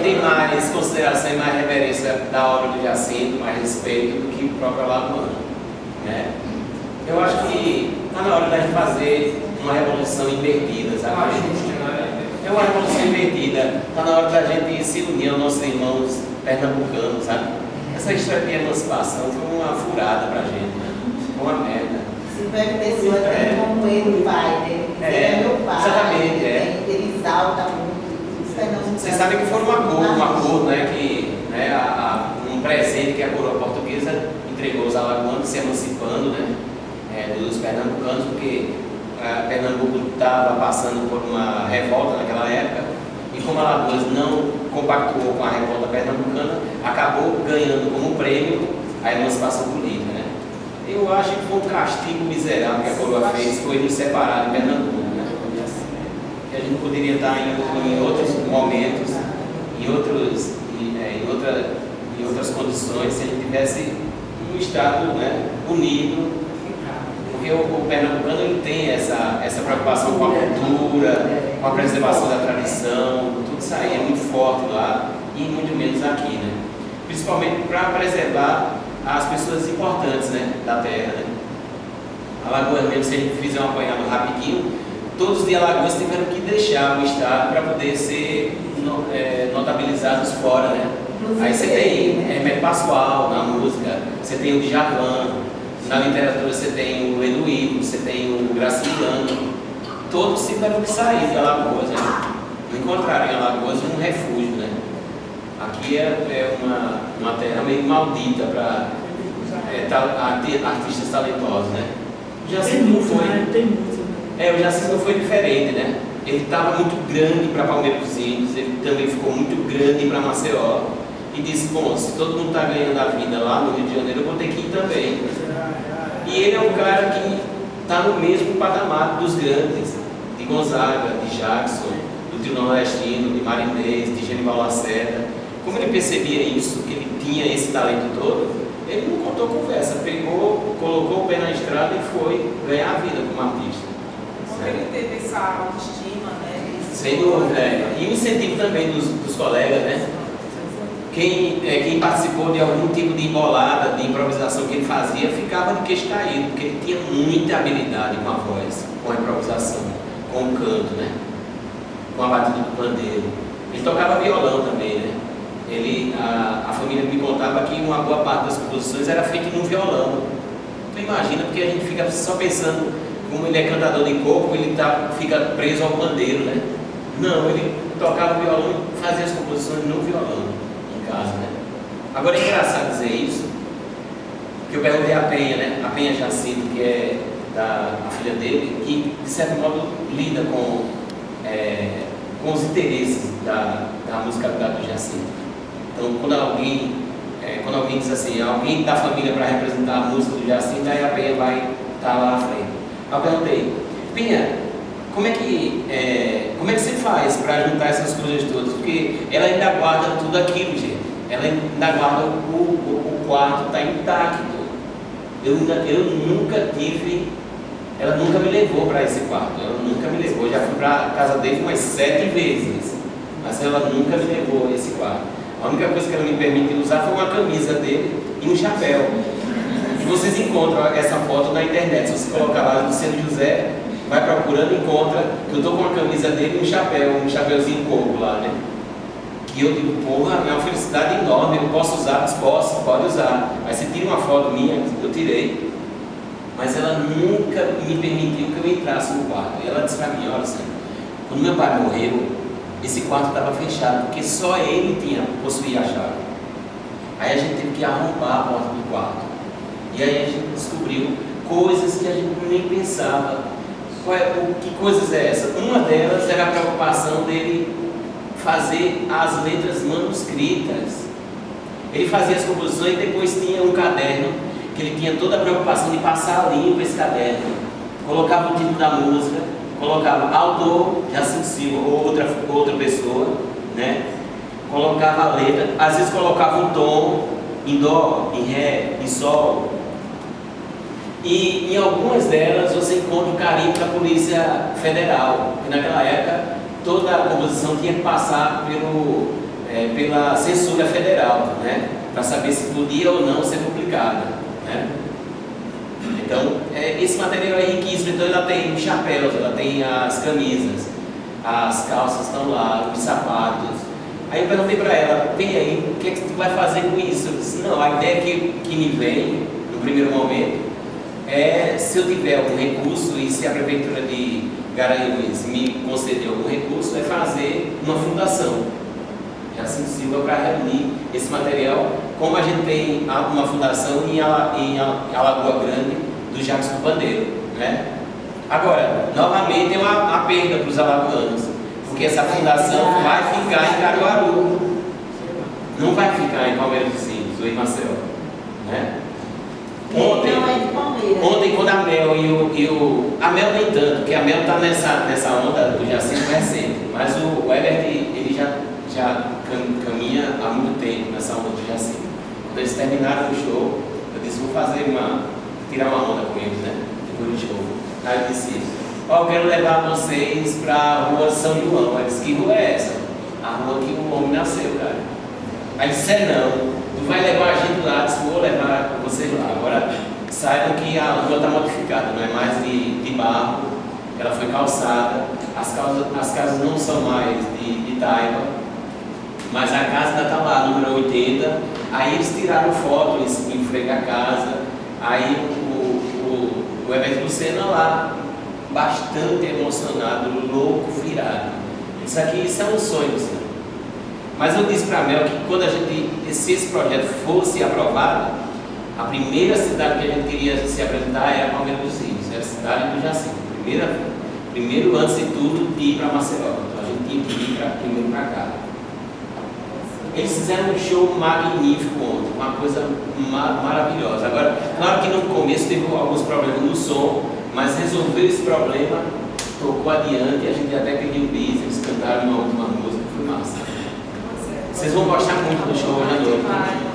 tem mais consideração e mais reverência da obra do Jacinto, mais respeito do que o próprio alagoano. Eu acho que está na hora da gente fazer uma revolução invertida, sabe? É uma revolução invertida. Está na hora da gente se unir aos nossos irmãos pernambucanos, sabe? Essa história de emancipação foi uma furada pra gente, Foi uma merda. Se pega pessoas como ele, o pai, ele é meu pai. Exatamente, ele exalta muito. Vocês sabem que foi um acordo, um presente que a coroa portuguesa entregou aos alagoanos, se emancipando, dos pernambucanos, porque Pernambuco estava passando por uma revolta naquela época, e como Alagoas não compactuou com a revolta pernambucana, acabou ganhando como prêmio a emancipação política. Eu acho que foi um castigo miserável que a coroa fez, foi nos separar de Pernambuco. Que a gente poderia estar em outros momentos, em outras condições, se a gente tivesse um Estado unido. Porque o pernambucano ele tem essa preocupação com a cultura, com a preservação da tradição, tudo isso aí é muito forte lá e muito menos aqui, Principalmente para preservar as pessoas importantes, da terra, Alagoas mesmo, se a gente fizer um apanhado rapidinho, todos de Alagoas tiveram que deixar o estado para poder ser notabilizados fora, Aí você tem Hermeto Pascoal na música, você tem o Djavan, na literatura você tem o Eluído, você tem o Graciliano, todos tiveram que sair de Alagoas, não encontraram em Alagoas um refúgio, Aqui é uma terra meio maldita para artistas talentosos, O Jacinto não foi. O Jacinto não foi diferente, ele estava muito grande para Palmeiras dos Índios, ele também ficou muito grande para Maceió, e disse, bom, se todo mundo está ganhando a vida lá no Rio de Janeiro, eu vou ter que ir também. E ele é um cara que está no mesmo patamar dos grandes, de Gonzaga, de Jackson, do Trio Nordestino, de Marinês, de Genival Lacerda. Como ele percebia isso, que ele tinha esse talento todo, ele não contou conversa, pegou, colocou o pé na estrada e foi ganhar a vida como artista. Porque ele teve essa autoestima, né? Sem dúvida, E o incentivo também dos colegas, né? Quem participou de algum tipo de embolada, de improvisação que ele fazia, ficava de queixo caído, porque ele tinha muita habilidade com a voz, com a improvisação, com o canto, né? Com a batida do pandeiro. Ele tocava violão também, né? A família me contava que uma boa parte das composições era feita no violão. Tu imagina, porque a gente fica só pensando, como ele é cantador de coco, ele fica preso ao pandeiro, né? Não, ele tocava violão e fazia as composições no violão. Casa, né? Agora é engraçado dizer isso, que eu perguntei a Penha, né? A Penha Jacinto, que é a filha dele, que de certo modo lida com os interesses da musicalidade do Jacinto. Então, quando alguém diz assim, alguém da família para representar a música do Jacinto, aí a Penha vai estar lá à frente. Eu perguntei, Penha, como é que você faz para juntar essas coisas todas? Porque ela ainda guarda tudo aquilo, gente. Ela ainda guarda o quarto, está intacto. Eu nunca tive, ela nunca me levou para esse quarto. Ela nunca me levou. Eu já fui para a casa dele umas 7 vezes, mas ela nunca me levou a esse quarto. A única coisa que ela me permitiu usar foi uma camisa dele e um chapéu. E vocês encontram essa foto na internet. Se você colocar lá Luciano José, vai procurando, encontra, que eu estou com a camisa dele e um chapéuzinho coco lá, né? Que eu digo, porra, é uma felicidade enorme, eu posso usar, pode usar. Aí você tira uma foto minha, eu tirei, mas ela nunca me permitiu que eu entrasse no quarto. E ela disse para mim, olha assim, quando meu pai morreu, esse quarto estava fechado, porque só ele possuía a chave. Aí a gente teve que arrombar a porta do quarto. E aí a gente descobriu coisas que a gente nem pensava. Que coisas é essa? Uma delas era a preocupação dele fazer as letras manuscritas. Ele fazia as composições e depois tinha um caderno que ele tinha toda a preocupação de passar limpo esse caderno. Colocava o título da música, colocava autor, Jacinto Silva ou outra pessoa, né? Colocava a letra, às vezes colocava um tom em dó, em ré, em sol. E em algumas delas você encontra o carimbo da Polícia Federal, que naquela época toda a composição tinha que passar pela censura federal, né? Para saber se podia ou não ser publicada, né? Então, esse material é riquíssimo. Então ela tem chapéus, ela tem as camisas, as calças estão lá, os sapatos. Aí eu perguntei para ela, vem aí, o que é que tu vai fazer com isso? Eu disse, não, a ideia que me vem no primeiro momento se eu tiver algum recurso e se a Prefeitura de Garanhuns me conceder algum recurso, é fazer uma fundação Jacinto Silva para reunir esse material, como a gente tem uma fundação em Alagoa Grande do Jacques do Pandeiro, né? Agora, novamente é uma perda para os alagoanos, porque essa fundação vai ficar em Caruaru, não vai ficar em Palmeiras dos Índios ou em Maceió, né? Ontem, quando a Mel a Mel nem tanto, porque a Mel está nessa onda do Jacinto recente, mas o Herbert ele já caminha há muito tempo nessa onda do Jacinto. Quando eles terminaram o show, eu disse, vou tirar uma onda com eles, né? Depois do show. Aí eu disse, eu quero levar vocês para a rua São João. Aí disse, que rua é essa? A rua que o homem nasceu, cara. Aí disse, não. Tu vai levar a gente lá, disse, vou levar vocês lá. Agora, saibam que a rua está modificada, não é mais de barro, ela foi calçada, as casas não são mais de taipa, mas a casa ainda está lá, número 80. Aí eles tiraram foto em frente à casa, aí o Herbert Lucena lá, bastante emocionado, louco, virado. Isso é um sonho, assim. Mas eu disse para a Mel que se esse projeto fosse aprovado, a primeira cidade que a gente queria se apresentar era Palmeiras dos Índios, era a cidade do Jacinto, primeira. Primeiro, antes de tudo, de ir para Maceió. Então a gente tinha que ir primeiro para cá. Eles fizeram um show magnífico ontem, uma coisa maravilhosa. Agora, claro que no começo teve alguns problemas no som, mas resolveu esse problema, tocou adiante, a gente até pediu bis, eles cantaram uma última música, foi massa. Vocês vão gostar muito do show hoje à noite.